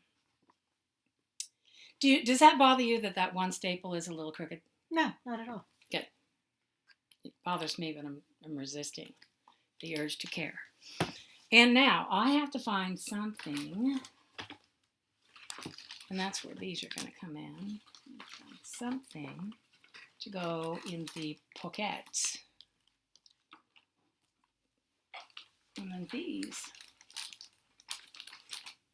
Does that bother you that one staple is a little crooked? No, not at all. Good. It bothers me, but I'm resisting the urge to care. And now I have to find something, and that's where these are going to come in. Find something to go in the pocket. And then these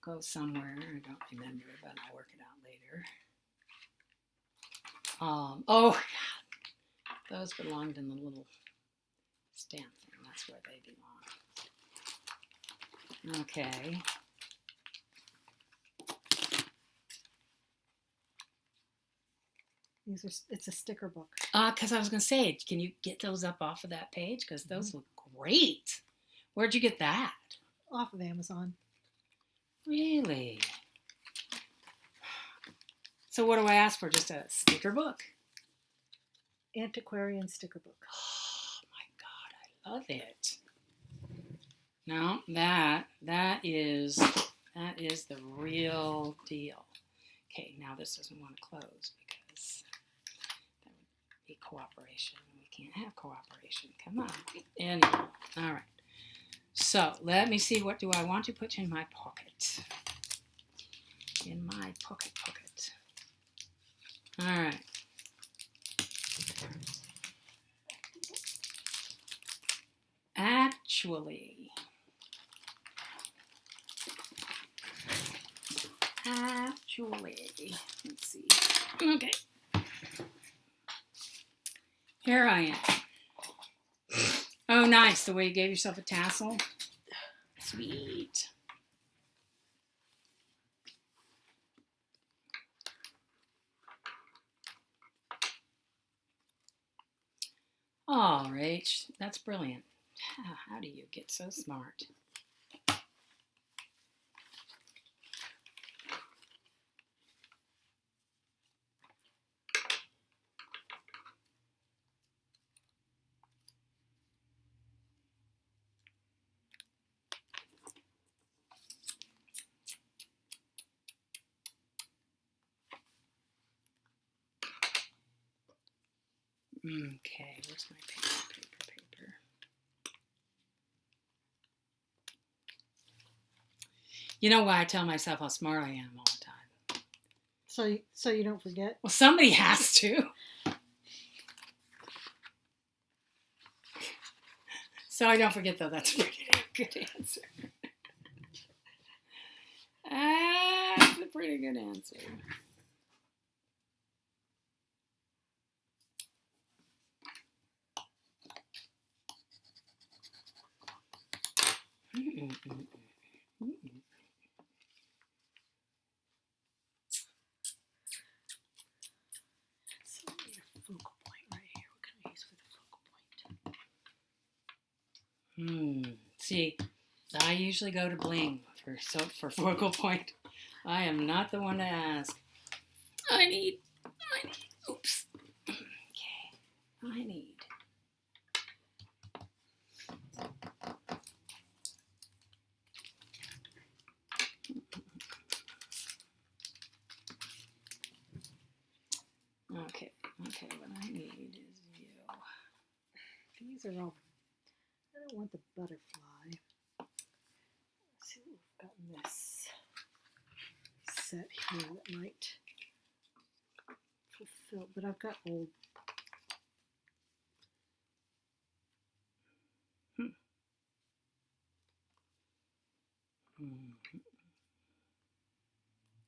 go somewhere. I don't remember, but I'll work it out later. Those belonged in the little stamp thing. That's where they belong. Okay. It's a sticker book. Because I was going to say, can you get those up off of that page? Because those look great. Where'd you get that? Off of Amazon. Really? So what do I ask for? Just a sticker book? Antiquarian sticker book. Oh my God, I love it. No, that is the real deal. Okay, now this doesn't want to close because that would be cooperation. We can't have cooperation. Come on. Anyway, all right. So let me see. What do I want to put in my pocket? In my pocket. All right. Actually, let's see. Okay. Here I am. Oh, nice. The way you gave yourself a tassel. Sweet. Oh, Rach, that's brilliant. How do you get so smart? Okay, where's my paper? You know why I tell myself how smart I am all the time? So you don't forget? Well, somebody has to. So I don't forget, though. That's a pretty good answer. That's a pretty good answer. So we need a focal point right here. What can I use for the focal point? See, I usually go to bling for focal point. I am not the one to ask. I need. Oops. Okay. I need. Okay, what I need is you. These are all, I don't want the butterfly. Let's see what we've got in this set here that might fulfill, but I've got old.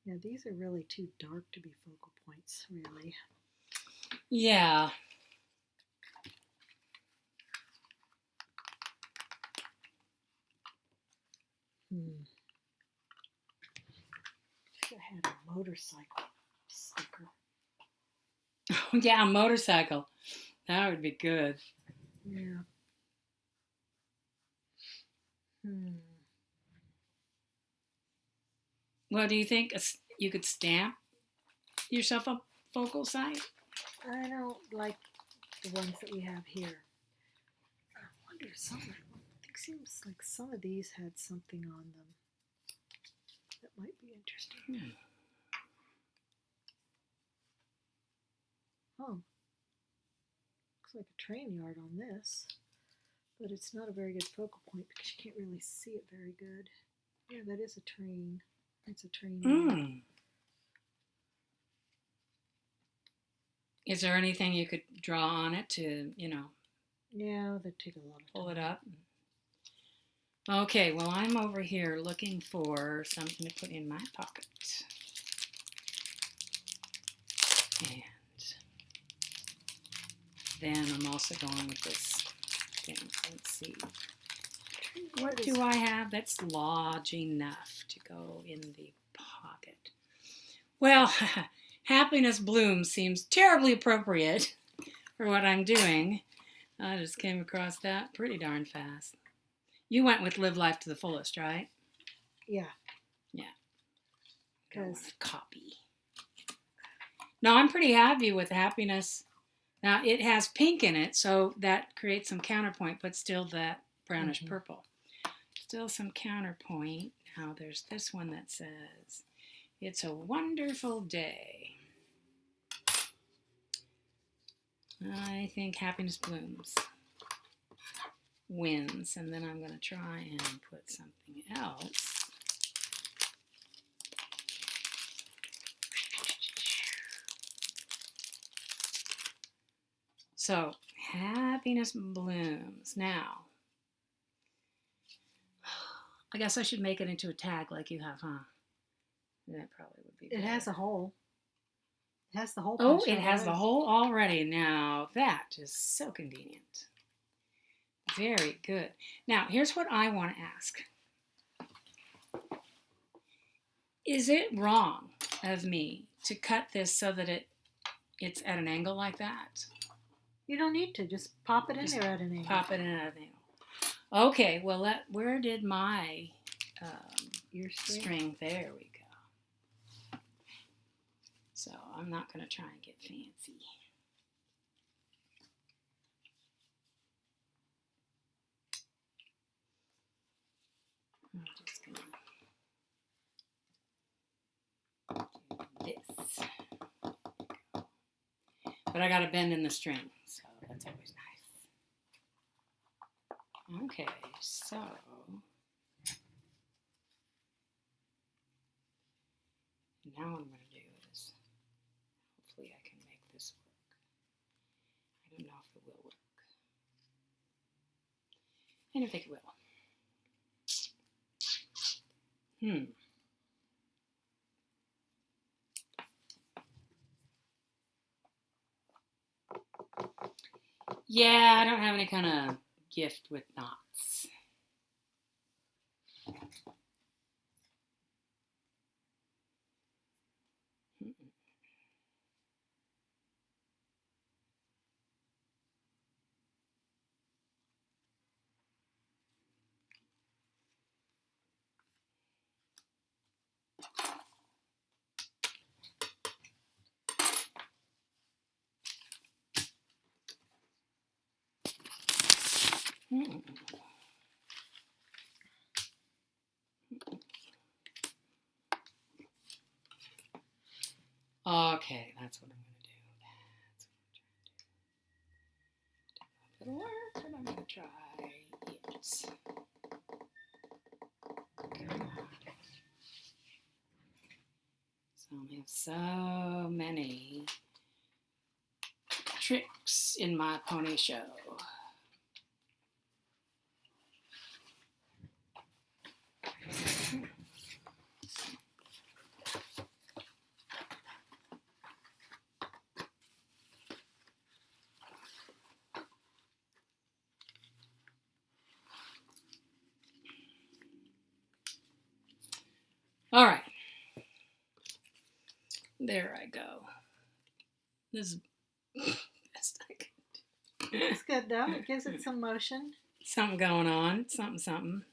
Yeah, these are really too dark to be focal points, really. Yeah. Should have had a motorcycle sticker. Oh, yeah, a motorcycle. That would be good. Yeah. Well, do you think you could stamp yourself a focal site? I don't like the ones that we have here. I wonder it seems like some of these had something on them that might be interesting. Oh, looks like a train yard on this, but it's not a very good focal point because you can't really see it very good. Yeah, that is a train. It's a train yard. Is there anything you could draw on it to, Yeah, that'd take a lot of time. Pull it up? Okay, well, I'm over here looking for something to put in my pocket. And then I'm also going with this thing. Let's see. What do I have that's large enough to go in the pocket? Well, Happiness Bloom seems terribly appropriate for what I'm doing. I just came across that pretty darn fast. You went with Live Life to the Fullest, right? Yeah. Yeah. Because copy. No, I'm pretty happy with Happiness. Now, it has pink in it, so that creates some counterpoint, but still that brownish purple. Still some counterpoint. Now, there's this one that says, "It's a wonderful day." I think Happiness Blooms wins, and then I'm going to try and put something else. So, Happiness Blooms. Now, I guess I should make it into a tag like you have, huh? That probably would be better. It has a hole. It has the hole. Oh, it has the hole already. Now, that is so convenient. Very good. Now, here's what I want to ask. Is it wrong of me to cut this so that it's at an angle like that? You don't need to. Just pop it in there at an angle. Pop it in at an angle. Okay, well, where did my your string? There we go. So I'm not going to try and get fancy. I'm just going to do this. But I got to bend in the string, so that's always nice. Okay, so now what I'm going to do is, hopefully I can make this work. I don't know if it will work. I don't think it will. Yeah, I don't have any kind of gift with knots. Okay, that's what I'm going to do. That's what I'm trying to do. It'll work, but I'm going to try it. Come on. So I have so many tricks in my pony show. All right. There I go. This is the best I can do. It's good though. It gives it some motion. Something going on. Something.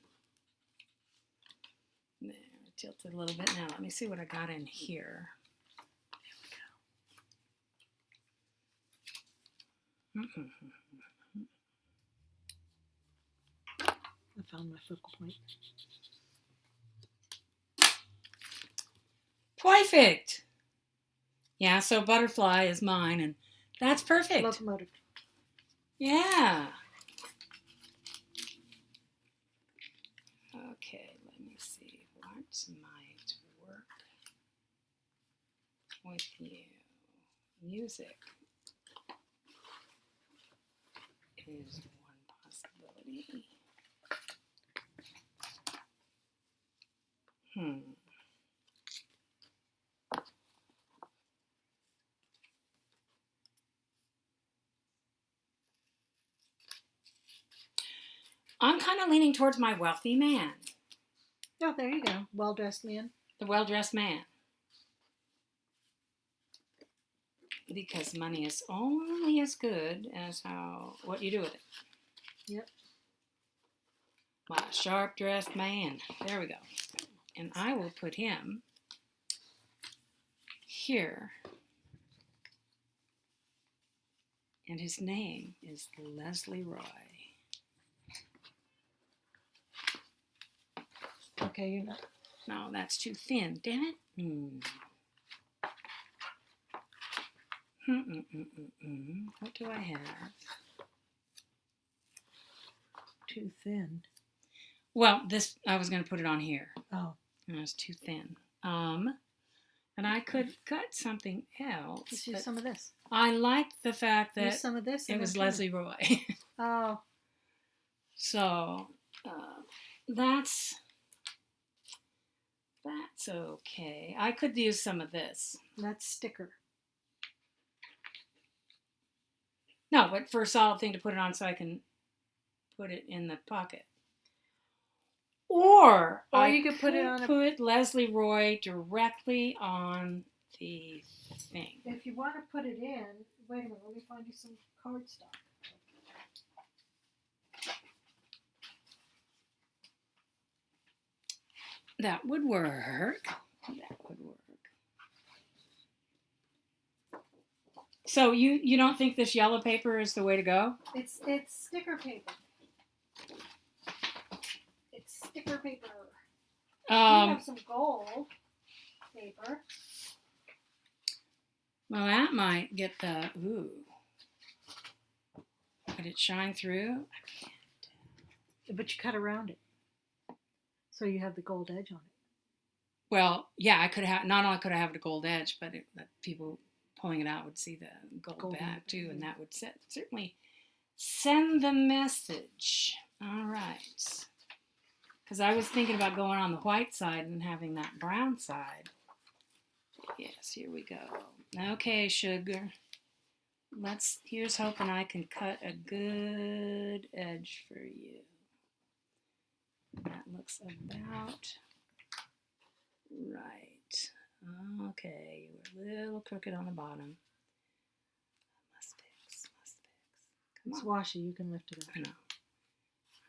There, tilted a little bit. Now let me see what I got in here. I found my focal point. Perfect. Yeah, so butterfly is mine, and that's perfect. Locomotive. Yeah. Okay, let me see what might work with you. Music is one possibility. I'm kind of leaning towards my wealthy man. Oh, there you go. Well-dressed man. The well-dressed man. Because money is only as good as what you do with it. Yep. My sharp-dressed man. There we go. And I will put him here. And his name is Leslie Roy. Okay, you're not. No, that's too thin. Damn it. What do I have? Too thin. Well, this, I was going to put it on here. Oh. And it was too thin. And I could cut something else. Let's use some of this. I liked the fact that use some of this. it was Leslie Roy. Oh. So, that's okay. I could use some of this. That's sticker. No, but for a solid thing to put it on so I can put it in the pocket. Or you could put it on put Leslie Roy directly on the thing. If you want to put it in, wait a minute, let me find you some cardstock. That would work. That would work. So you don't think this yellow paper is the way to go? It's sticker paper. It's sticker paper. We have some gold paper. Well, that might get the Would it shine through? I can't. But you cut around it, so you have the gold edge on it. Well, yeah, I could have. Not only could I have the gold edge, but people pulling it out would see the gold back too, and that would certainly send the message. All right. Because I was thinking about going on the white side and having that brown side. Yes, here we go. Okay, sugar. Here's hoping I can cut a good edge for you. That looks about right. Okay, you were a little crooked on the bottom. Must fix. Come It's on. washi, you can lift it up. I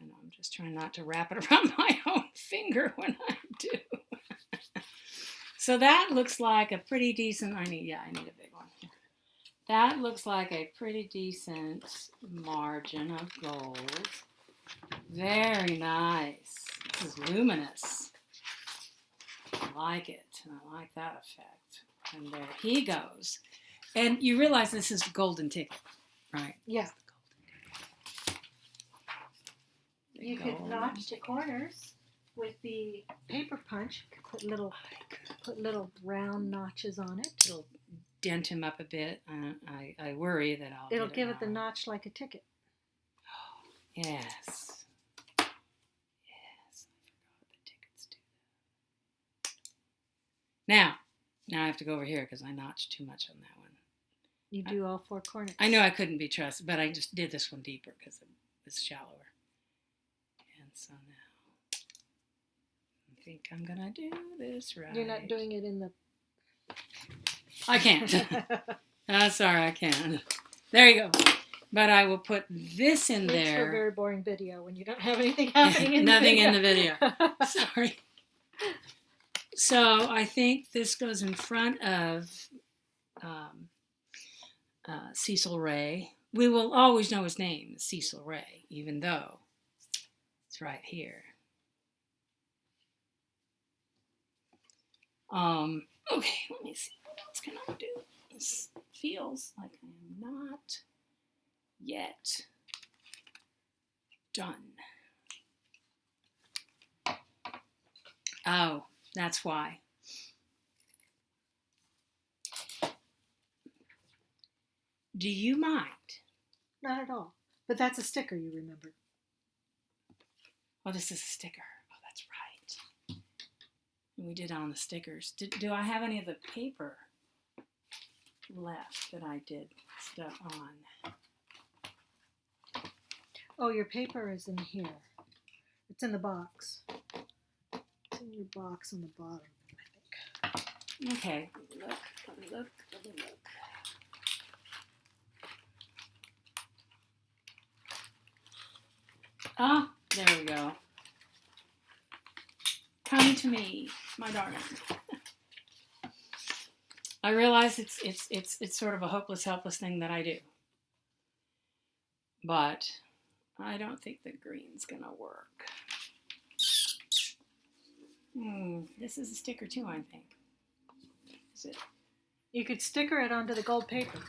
know, I'm just trying not to wrap it around my own finger when I do. So that looks like a pretty decent, I need a big one. That looks like a pretty decent margin of gold. Very nice. This is luminous. I like it. I like that effect. And there he goes. And you realize this is the golden ticket, right? Yeah. You could notch the corners with the paper punch. Put little round notches on it. It'll dent him up a bit. I worry that It'll give it the notch like a ticket. Yes. Yes. I forgot the tickets do that. Now I have to go over here because I notched too much on that one. You do all four corners. I know I couldn't be trusted, but I just did this one deeper because it was shallower. And so now I think I'm going to do this right. You're not doing it in the... I can't. Sorry, I can't. There you go. But I will put this in there. It's a very boring video when you don't have anything happening in Nothing the video. in the video. Sorry. So I think this goes in front of Cecil Ray. We will always know his name is Cecil Ray, even though it's right here. Okay, let me see. What else can I do? This feels like I am not yet done. Oh, that's why. Do you mind? Not at all. But that's a sticker, you remember. Oh, this is a sticker. Oh, that's right. We did on the stickers. Do I have any of the paper left that I did stuff on? Oh, your paper is in here. It's in the box. It's in your box on the bottom, I think. Okay. Let me look. Ah, there we go. Come to me, my darling. I realize it's sort of a hopeless, helpless thing that I do. But I don't think the green's gonna work. This is a sticker too, I think. Is it? You could sticker it onto the gold paper.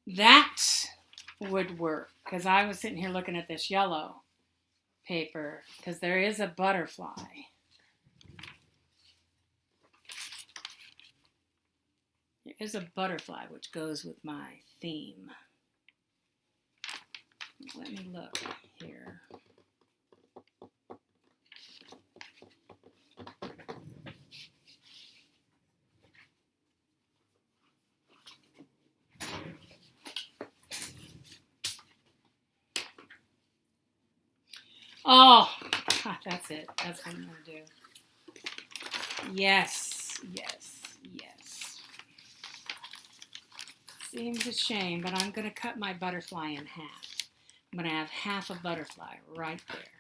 That would work, because I was sitting here looking at this yellow paper, because there is a butterfly. There is a butterfly which goes with my theme. Let me look here. Oh, that's it. That's what I'm going to do. Yes. Seems a shame, but I'm going to cut my butterfly in half. I'm going to have half a butterfly right there.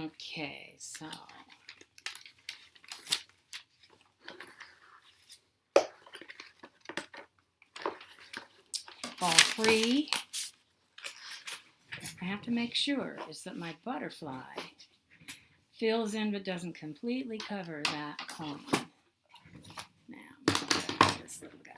Okay, so all three, I have to make sure is that my butterfly fills in but doesn't completely cover that cone. Now, I'm going to grab this little guy.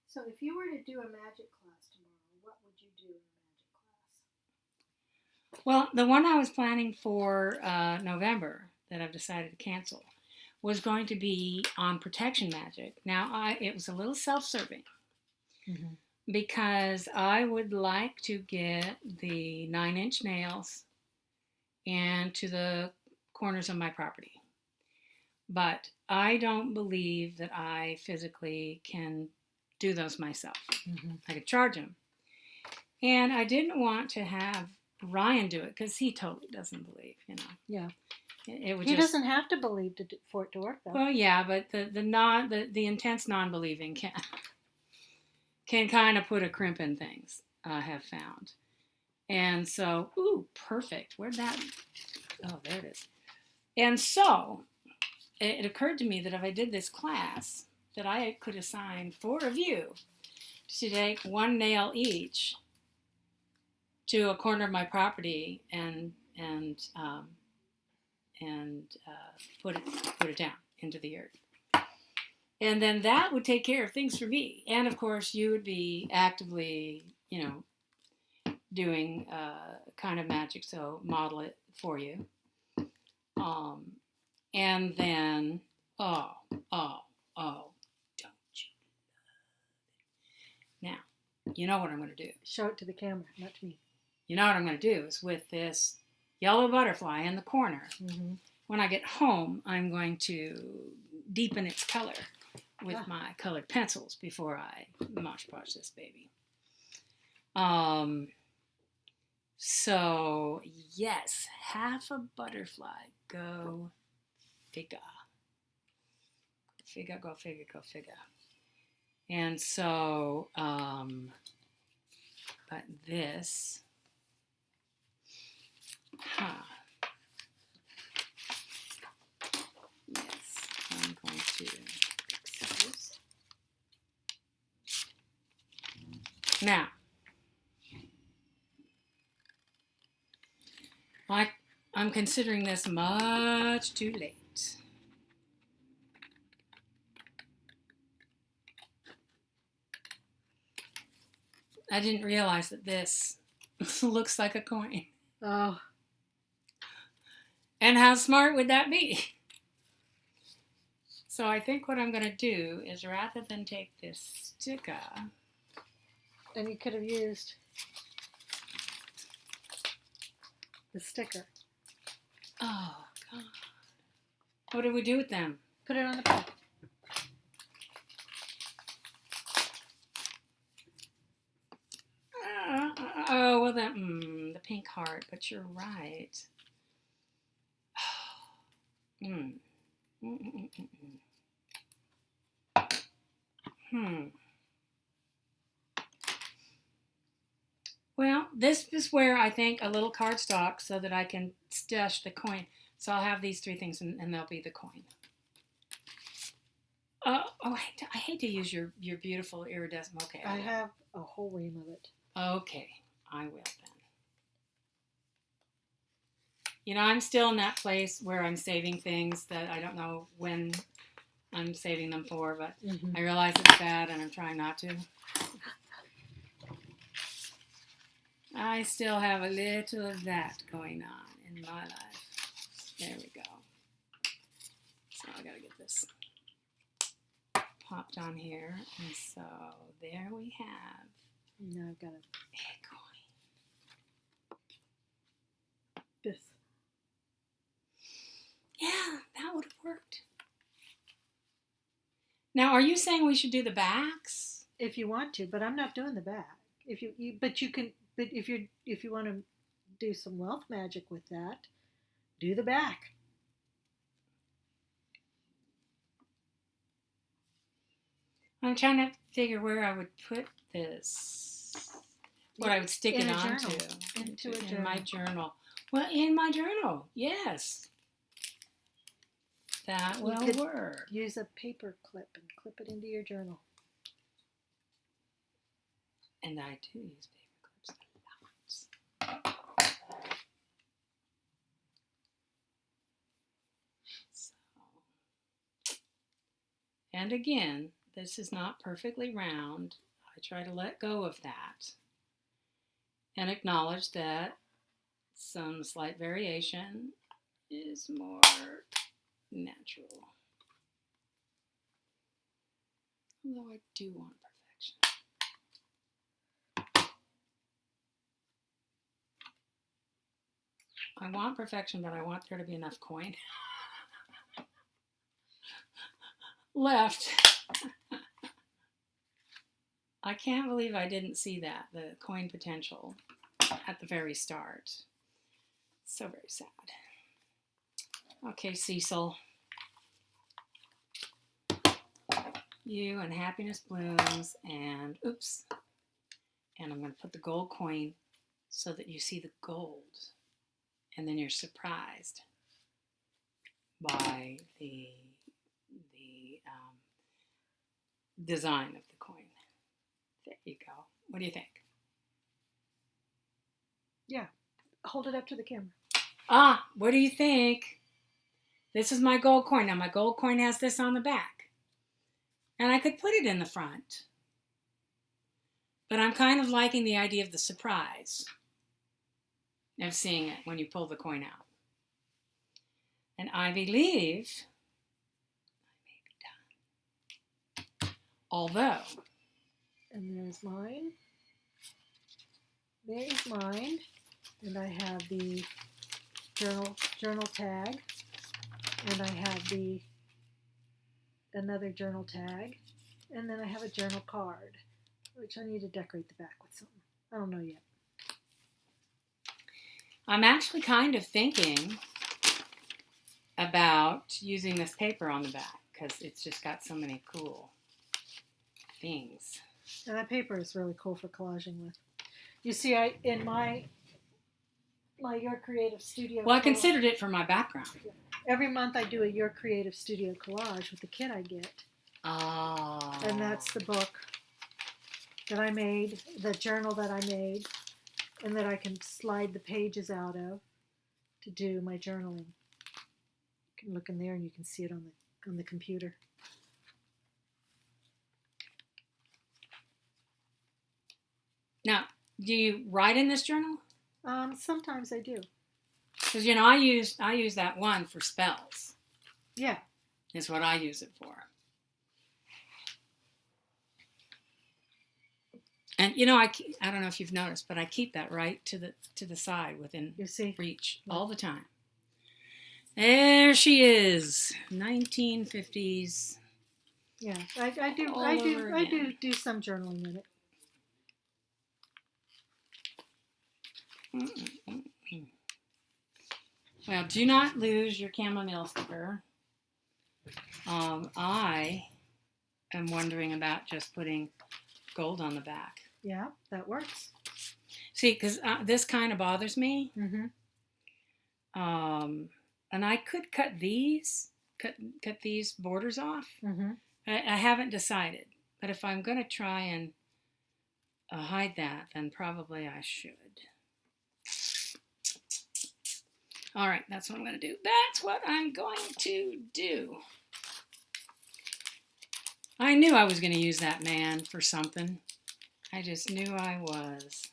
So if you were to do a magic class tomorrow, what would you do in a magic class? Well, the one I was planning for November that I've decided to cancel was going to be on protection magic. Now, it was a little self-serving because I would like to get the 9-inch nails into the corners of my property. But I don't believe that I physically can do those myself. I could charge him. And I didn't want to have Ryan do it because he totally doesn't believe, Yeah. It would He doesn't have to believe for it to work, though. Well, yeah, but the intense non-believing can kind of put a crimp in things, I have found. And so, ooh, perfect. Where'd that? Oh, there it is. And so, it occurred to me that if I did this class, that I could assign 4 of you to take 1 nail each to a corner of my property and put it down into the earth. And then that would take care of things for me. And of course, you would be actively, doing kind of magic, so model it for you. And then, oh, don't you? Now, you know what I'm going to do. Show it to the camera, not to me. You know what I'm going to do is with this yellow butterfly in the corner, when I get home, I'm going to deepen its color with my colored pencils before I Mosh Posh this baby. So, yes, half a butterfly. Go figure. Figure, go figure, go figure. And so, but this, yes, I'm going to scissors. Now, I'm considering this much too late. I didn't realize that this looks like a coin. Oh. And how smart would that be? So I think what I'm going to do is rather than take this sticker. And you could have used the sticker. Oh, God. What do we do with them? Put it on the back. Oh, well, the pink heart, but you're right. Well, this is where I think a little cardstock so that I can stash the coin. So I'll have these three things and they'll be the coin. I hate to use your beautiful iridescent. Okay. I have a whole ream of it. Okay, I will then. You know, I'm still in that place where I'm saving things that I don't know when I'm saving them for, but I realize it's bad and I'm trying not to. I still have a little of that going on in my life. There we go. So I gotta get this popped on here. And so there we have. Now I've got a coin. This. Yeah, that would have worked. Now, are you saying we should do the backs? If you want to, but I'm not doing the back. If you can. But if you want to do some wealth magic with that, do the back. I'm trying to figure where I would put this. What I would stick it onto. Into a journal. In my journal. Well, in my journal, yes. That will work. Use a paper clip and clip it into your journal. And I do use paper clips a lot. So. And again, this is not perfectly round. I try to let go of that and acknowledge that some slight variation is more natural. Although I do want perfection. I want perfection, but I want there to be enough coin left. I can't believe I didn't see that, the coin potential at the very start. So very sad. Okay, Cecil. You and happiness blooms and oops. And I'm going to put the gold coin so that you see the gold. And then you're surprised by the design of the coin. There you go. What do you think? Yeah. Hold it up to the camera. What do you think? This is my gold coin. Now my gold coin has this on the back. And I could put it in the front. But I'm kind of liking the idea of the surprise of seeing it when you pull the coin out. And I believe I may be done. Although. And there's mine. There's mine. And I have the journal tag. And I have another journal tag. And then I have a journal card, which I need to decorate the back with something. I don't know yet. I'm actually kind of thinking about using this paper on the back because it's just got so many cool things. And that paper is really cool for collaging with. You see, in my Your Creative Studio. Well, I considered it for my background. Every month I do a Your Creative Studio collage with the kit I get. Oh. And that's the book that I made, the journal that I made, and that I can slide the pages out of to do my journaling. You can look in there and you can see it on the computer. Now, do you write in this journal? Sometimes I do. Because, you know, I use that one for spells. Yeah. Is what I use it for. And, you know, I don't know if you've noticed, but I keep that right to the side within reach all the time. There she is, 1950s. Yeah, I do some journaling in it. Well, do not lose your chamomile sticker. I am wondering about just putting gold on the back. Yeah, that works. See, because this kind of bothers me. Mm-hmm. And I could cut these borders off. Mm-hmm. I haven't decided. But if I'm going to try and hide that, then probably I should. All right, that's what I'm going to do. That's what I'm going to do. I knew I was going to use that man for something. I just knew I was.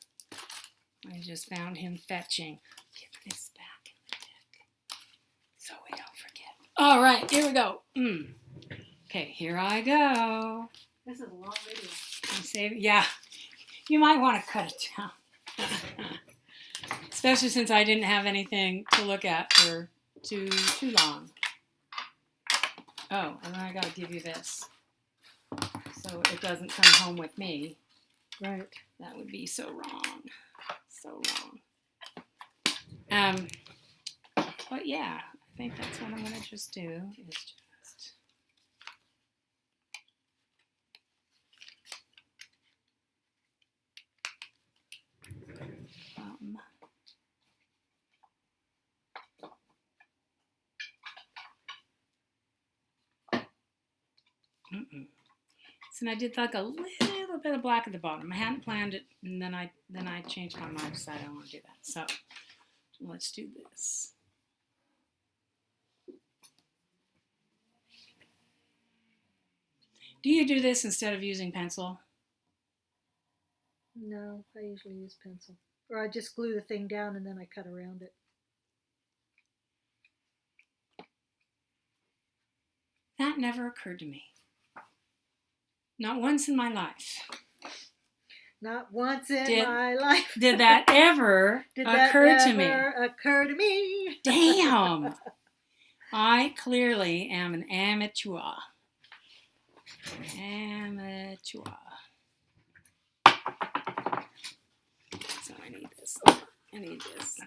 I just found him fetching. Give this back in the deck so we don't forget. All right, here we go. Okay, here I go. This is a long video. Yeah, you might want to cut it down. Especially since I didn't have anything to look at for too long. Oh, and then I got to give you this. So it doesn't come home with me. Right. That would be so wrong. So wrong. But yeah, I think that's what I'm going to just do. Is just... So I did like a little bit of black at the bottom. I hadn't planned it, and then I changed my mind, decided I want to do that. So let's do this. Do you do this instead of using pencil? No, I usually use pencil. Or I just glue the thing down and then I cut around it. That never occurred to me. Not once in my life. Not once in my life. Did that ever occur to me? Occur to me? Damn. I clearly am an amateur. So I need this.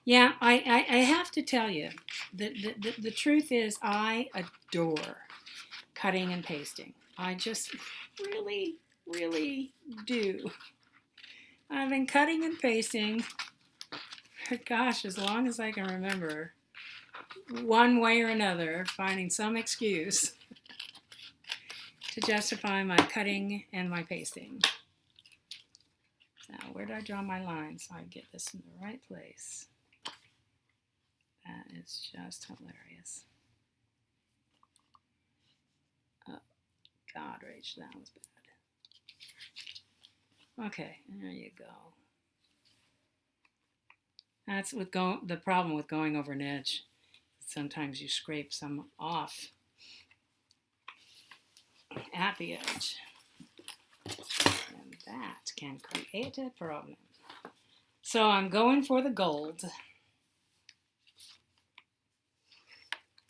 Yeah, I have to tell you, the truth is I adore cutting and pasting. I just really, really do. I've been cutting and pasting for, gosh, as long as I can remember, one way or another, finding some excuse to justify my cutting and my pasting. Now, where do I draw my line so I get this in the right place? That is just hilarious. Oh, God, Rach, that was bad. Okay, there you go. That's the problem with going over an edge. Sometimes you scrape some off at the edge. And that can create a problem. So I'm going for the gold.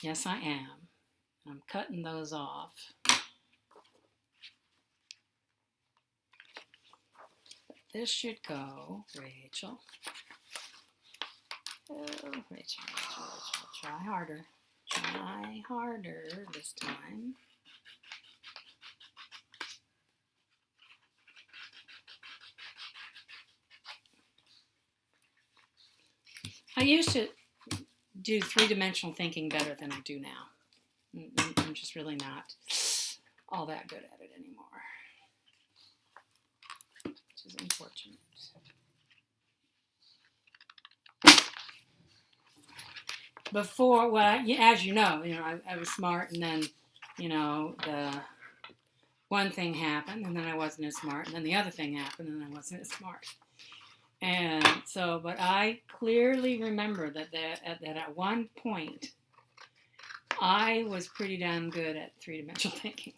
Yes, I am. I'm cutting those off. This should go, Rachel. Oh, Rachel, try harder. Try harder this time. I used to do three-dimensional thinking better than I do now. I'm just really not all that good at it anymore, which is unfortunate. Before, well, as you know, I was smart, and then, the one thing happened, and then I wasn't as smart, and then the other thing happened, and I wasn't as smart. And so, but I clearly remember that at one point, I was pretty damn good at three-dimensional thinking.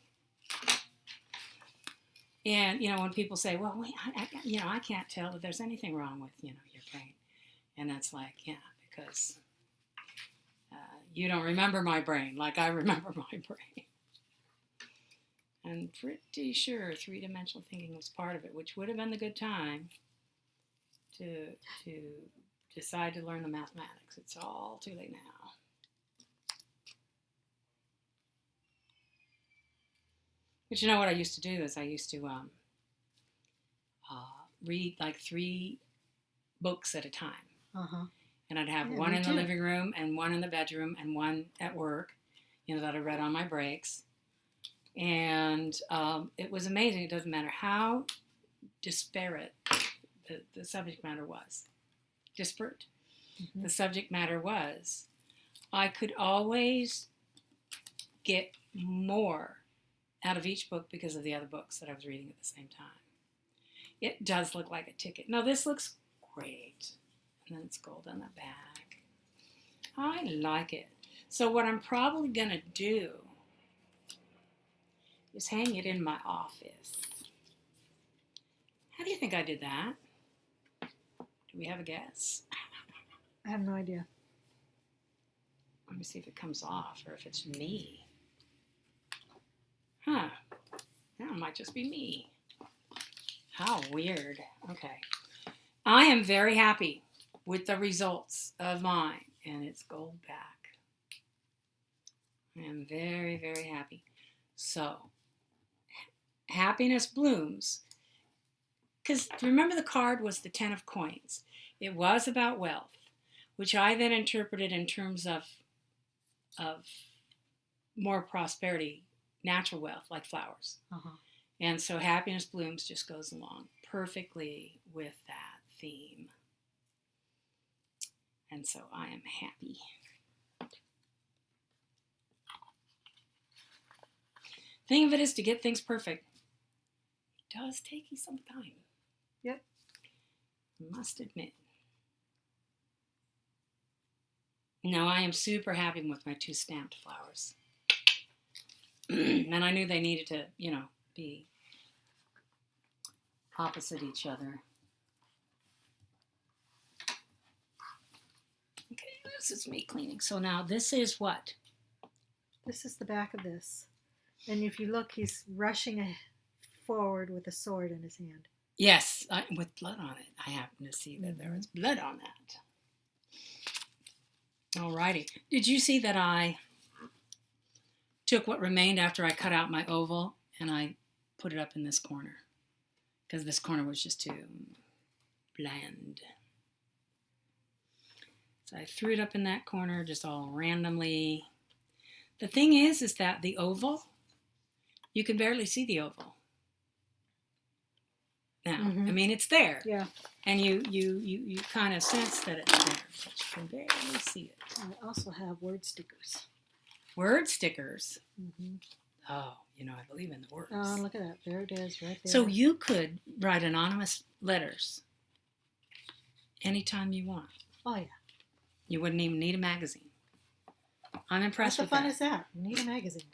And, when people say, well, wait, I can't tell that there's anything wrong with, your brain. And that's like, yeah, because you don't remember my brain like I remember my brain. I'm pretty sure three-dimensional thinking was part of it, which would have been the good time to decide to learn the mathematics. It's all too late now. But you know what I used to do is I used to read like 3 books at a time. Uh-huh. And I'd have one in the living room and one in the bedroom and one at work, that I read on my breaks. And it was amazing. It doesn't matter how disparate the subject matter was. Disparate. Mm-hmm. The subject matter was. I could always get more out of each book because of the other books that I was reading at the same time. It does look like a ticket. No, this looks great. And then it's gold on the back. I like it. So what I'm probably going to do is hang it in my office. How do you think I did that? Do we have a guess? I have no idea. Let me see if it comes off or if it's me. Huh. That might just be me. How weird. Okay. I am very happy with the results of mine, and it's gold back. I am very, very happy. So, happiness blooms. Because remember, the card was the 10 of coins. It was about wealth, which I then interpreted in terms of more prosperity, natural wealth, like flowers. Uh-huh. And so happiness blooms just goes along perfectly with that theme. And so I am happy. Thing of it is to get things perfect. It does take you some time. Yep. Must admit. No, I am super happy with my 2 stamped flowers. And I knew they needed to, be opposite each other. Okay, this is me cleaning. So now this is what? This is the back of this. And if you look, he's rushing forward with a sword in his hand. Yes, with blood on it. I happen to see that there is blood on that. Alrighty. Did you see that I took what remained after I cut out my oval and I put it up in this corner? Because this corner was just too bland. So I threw it up in that corner just all randomly. The thing is that the oval, you can barely see the oval. Now, I mean, it's there. Yeah. And you kind of sense that it's there, but you can barely see it. I also have word stickers. Word stickers? Mm-hmm. Oh, I believe in the words. Oh, look at that. There it is, right there. So you could write anonymous letters anytime you want. Oh, yeah. You wouldn't even need a magazine. I'm impressed with that. How fun is that? You need a magazine.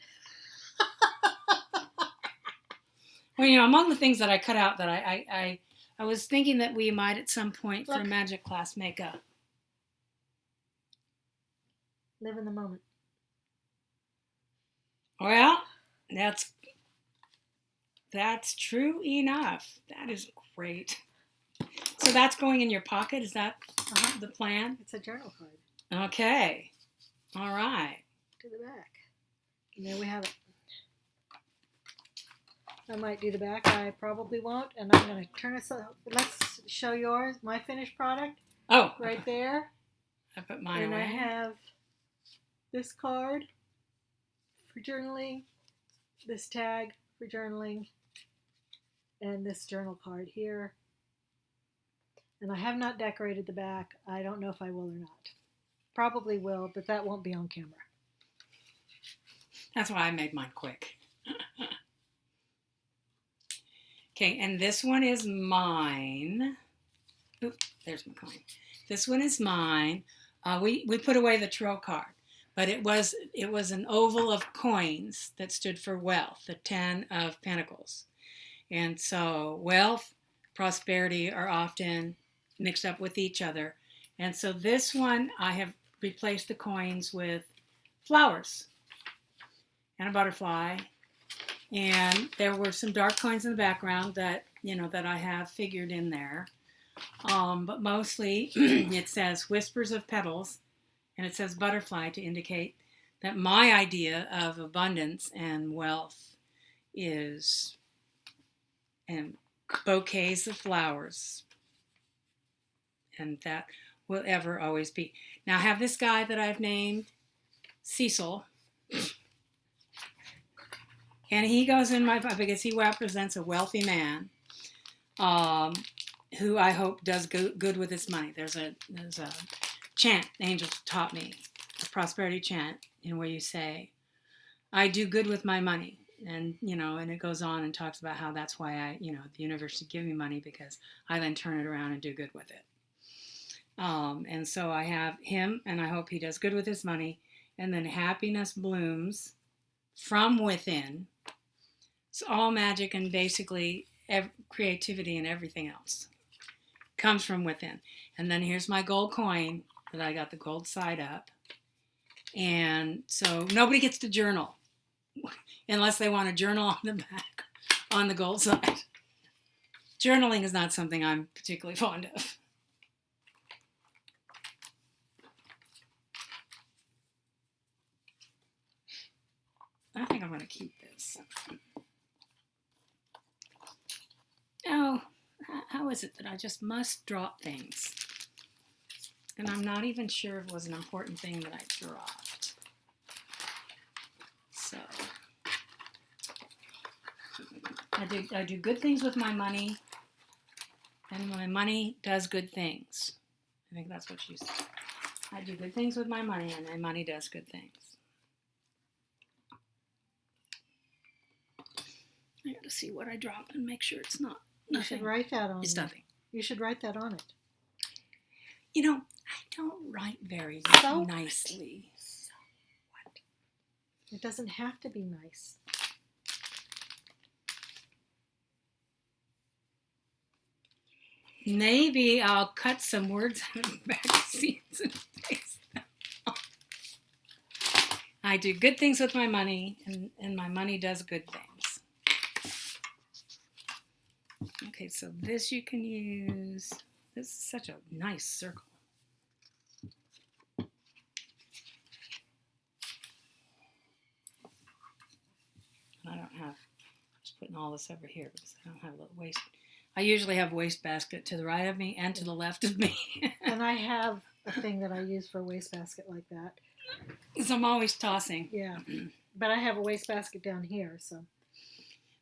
Well, among the things that I cut out that I was thinking that we might at some point for magic class make a... Live in the moment. Well, that's true enough. That is great. So that's going in your pocket. Is that the plan? It's a journal card. Okay. All right. To the back. And there we have it. I might do the back. I probably won't. And I'm going to turn this up. Let's show yours, my finished product. Oh. Right there. I put mine and away. I have this card for journaling, this tag for journaling, and this journal card here. And I have not decorated the back. I don't know if I will or not. Probably will, but that won't be on camera. That's why I made mine quick. Okay, and this one is mine. Oop, there's my coin. This one is mine. We put away the tarot card, but it was an oval of coins that stood for wealth, the 10 of Pentacles. And so wealth, prosperity are often mixed up with each other. And so this one, I have replaced the coins with flowers and a butterfly. And there were some dark coins in the background that I have figured in there. But mostly it says whispers of petals, and it says butterfly to indicate that my idea of abundance and wealth is bouquets of flowers. And that will ever always be. Now I have this guy that I've named Cecil. And he goes in my book because he represents a wealthy man who I hope does good with his money. There's a chant the angels taught me, a prosperity chant, where you say, I do good with my money. And, and it goes on and talks about how that's why the universe should give me money, because I then turn it around and do good with it. And so I have him, and I hope he does good with his money. And then happiness blooms from within. It's all magic, and basically creativity and everything else comes from within. And then here's my gold coin that I got the gold side up. And so nobody gets to journal unless they want to journal on the back on the gold side. Journaling is not something I'm particularly fond of. I think I'm going to keep this. Oh, how is it that I just must drop things? And I'm not even sure if it was an important thing that I dropped. So, I do good things with my money, and my money does good things. I think that's what she said. I do good things with my money, and my money does good things. I got to see what I dropped and make sure it's not nothing. You should write that on it. It's it. nothing. You should write that on it. I don't write very nicely. So what? It doesn't have to be nice. Maybe I'll cut some words out of magazines and paste them on. I do good things with my money, and my money does good things. Okay, so this you can use. This is such a nice circle. I don't have, I'm just putting all this over here because I don't have a little waste. I usually have a wastebasket to the right of me and to the left of me. And I have a thing that I use for a wastebasket like that. Because I'm always tossing. Yeah, but I have a wastebasket down here, so.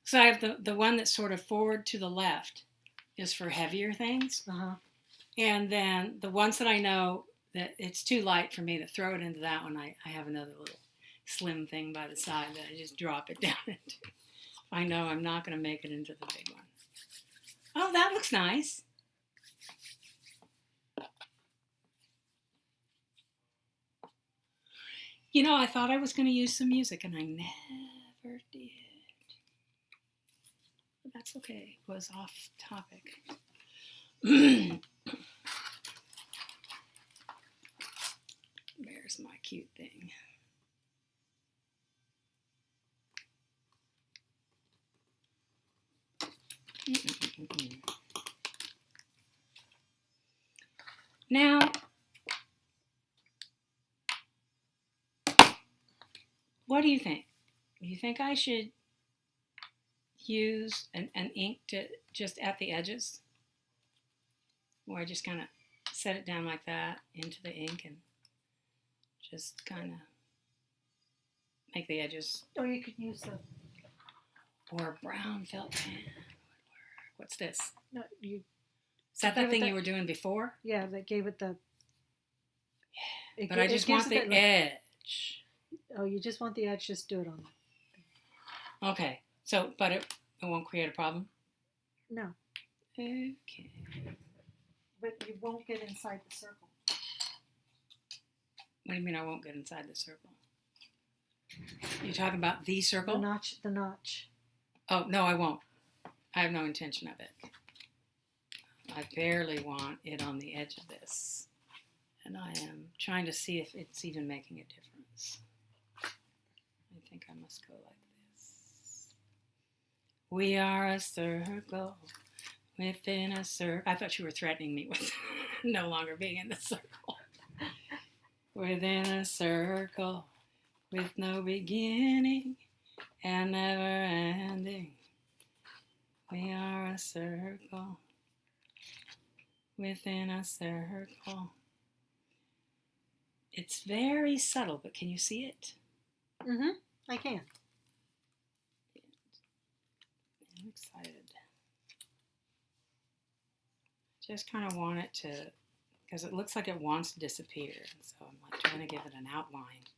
So I have the one that's sort of forward to the left is for heavier things. Uh-huh. And then the ones that I know that it's too light for me to throw it into that one, I have another little slim thing by the side that I just drop it down into. I know I'm not going to make it into the big one. Oh, that looks nice. I thought I was going to use some music, and I never did. But that's okay. It was off topic. There's my cute thing. Now, what do you think? Do you think I should use an ink to just at the edges? Or I just kind of set it down like that into the ink and just kind of make the edges. Or you could use the... Or a brown felt pen. What's this? No, you... Is that thing you were doing before? Yeah, that gave it the... But I just want the edge. Oh, you just want the edge, just do it on that. Okay. So, but it won't create a problem? No. Okay. But you won't get inside the circle. What do you mean I won't get inside the circle? You're talking about the circle? The notch. Oh, no, I won't. I have no intention of it. I barely want it on the edge of this. And I am trying to see if it's even making a difference. I think I must go like this. We are a circle within a circle. I thought you were threatening me with no longer being in the circle. Within a circle with no beginning and never ending. We are a circle within a circle. It's very subtle, but can you see it? Mm-hmm. I can. I'm excited. Just kind of want it to, because it looks like it wants to disappear. So I'm like trying to give it an outline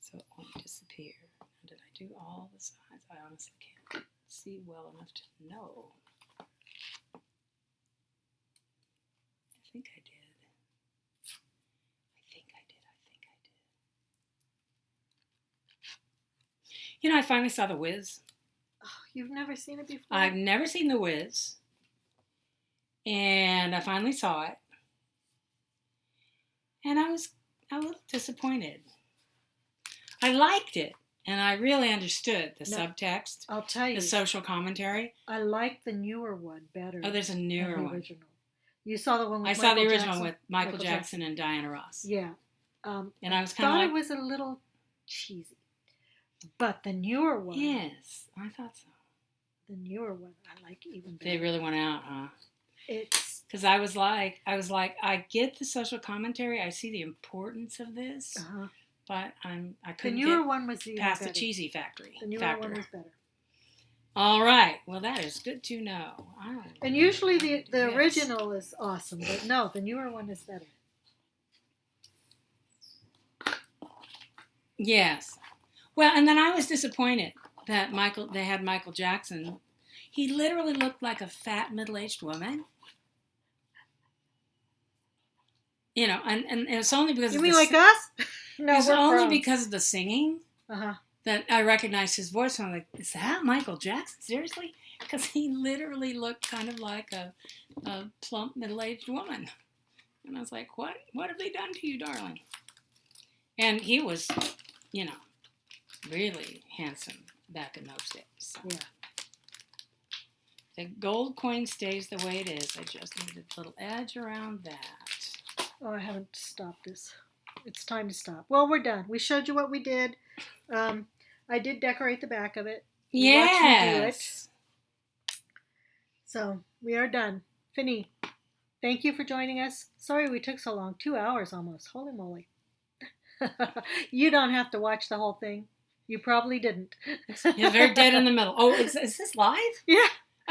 so it won't disappear. Now, did I do all the sides? I honestly can't see well enough to know. I think I did. You know, I finally saw The Wiz. Oh, you've never seen it before? I've never seen The Wiz. And I finally saw it. And I was a little disappointed. I liked it. And I really understood the subtext. I'll tell you. The social commentary. I like the newer one better. Oh, there's a newer one. Original. You saw the one with Michael Jackson? I saw the original with Michael Jackson and Diana Ross. Yeah. And I was kind of like... it was a little cheesy. But the newer one... Yes, I thought so. The newer one I like even better. They really went out, huh? It's... Because I was like, I get the social commentary. I see the importance of this. Uh-huh. But I couldn't the newer one was past better. The cheesy factory. The newer one was better. All right. Well, that is good to know. And usually the original is awesome. But no, the newer one is better. Yes. Well, and then I was disappointed that they had Michael Jackson. He literally looked like a fat middle-aged woman. You know, and it's only because you mean like us? No, it's only because of the singing that I recognized his voice. And I'm like, is that Michael Jackson? Seriously? Because he literally looked kind of like a plump middle-aged woman. And I was like, what have they done to you, darling? And he was, you know, really handsome back in those days. So. Yeah. The gold coin stays the way it is. I just needed a little edge around that. Oh, I haven't stopped this. It's time to stop. Well, we're done. We showed you what we did. I did decorate the back of it. Yes. Watch me do it. So, we are done. Fini, thank you for joining us. Sorry we took so long. 2 hours almost. Holy moly. You don't have to watch the whole thing. You probably didn't. Yeah, they're dead in the middle. Oh, is this live? Yeah.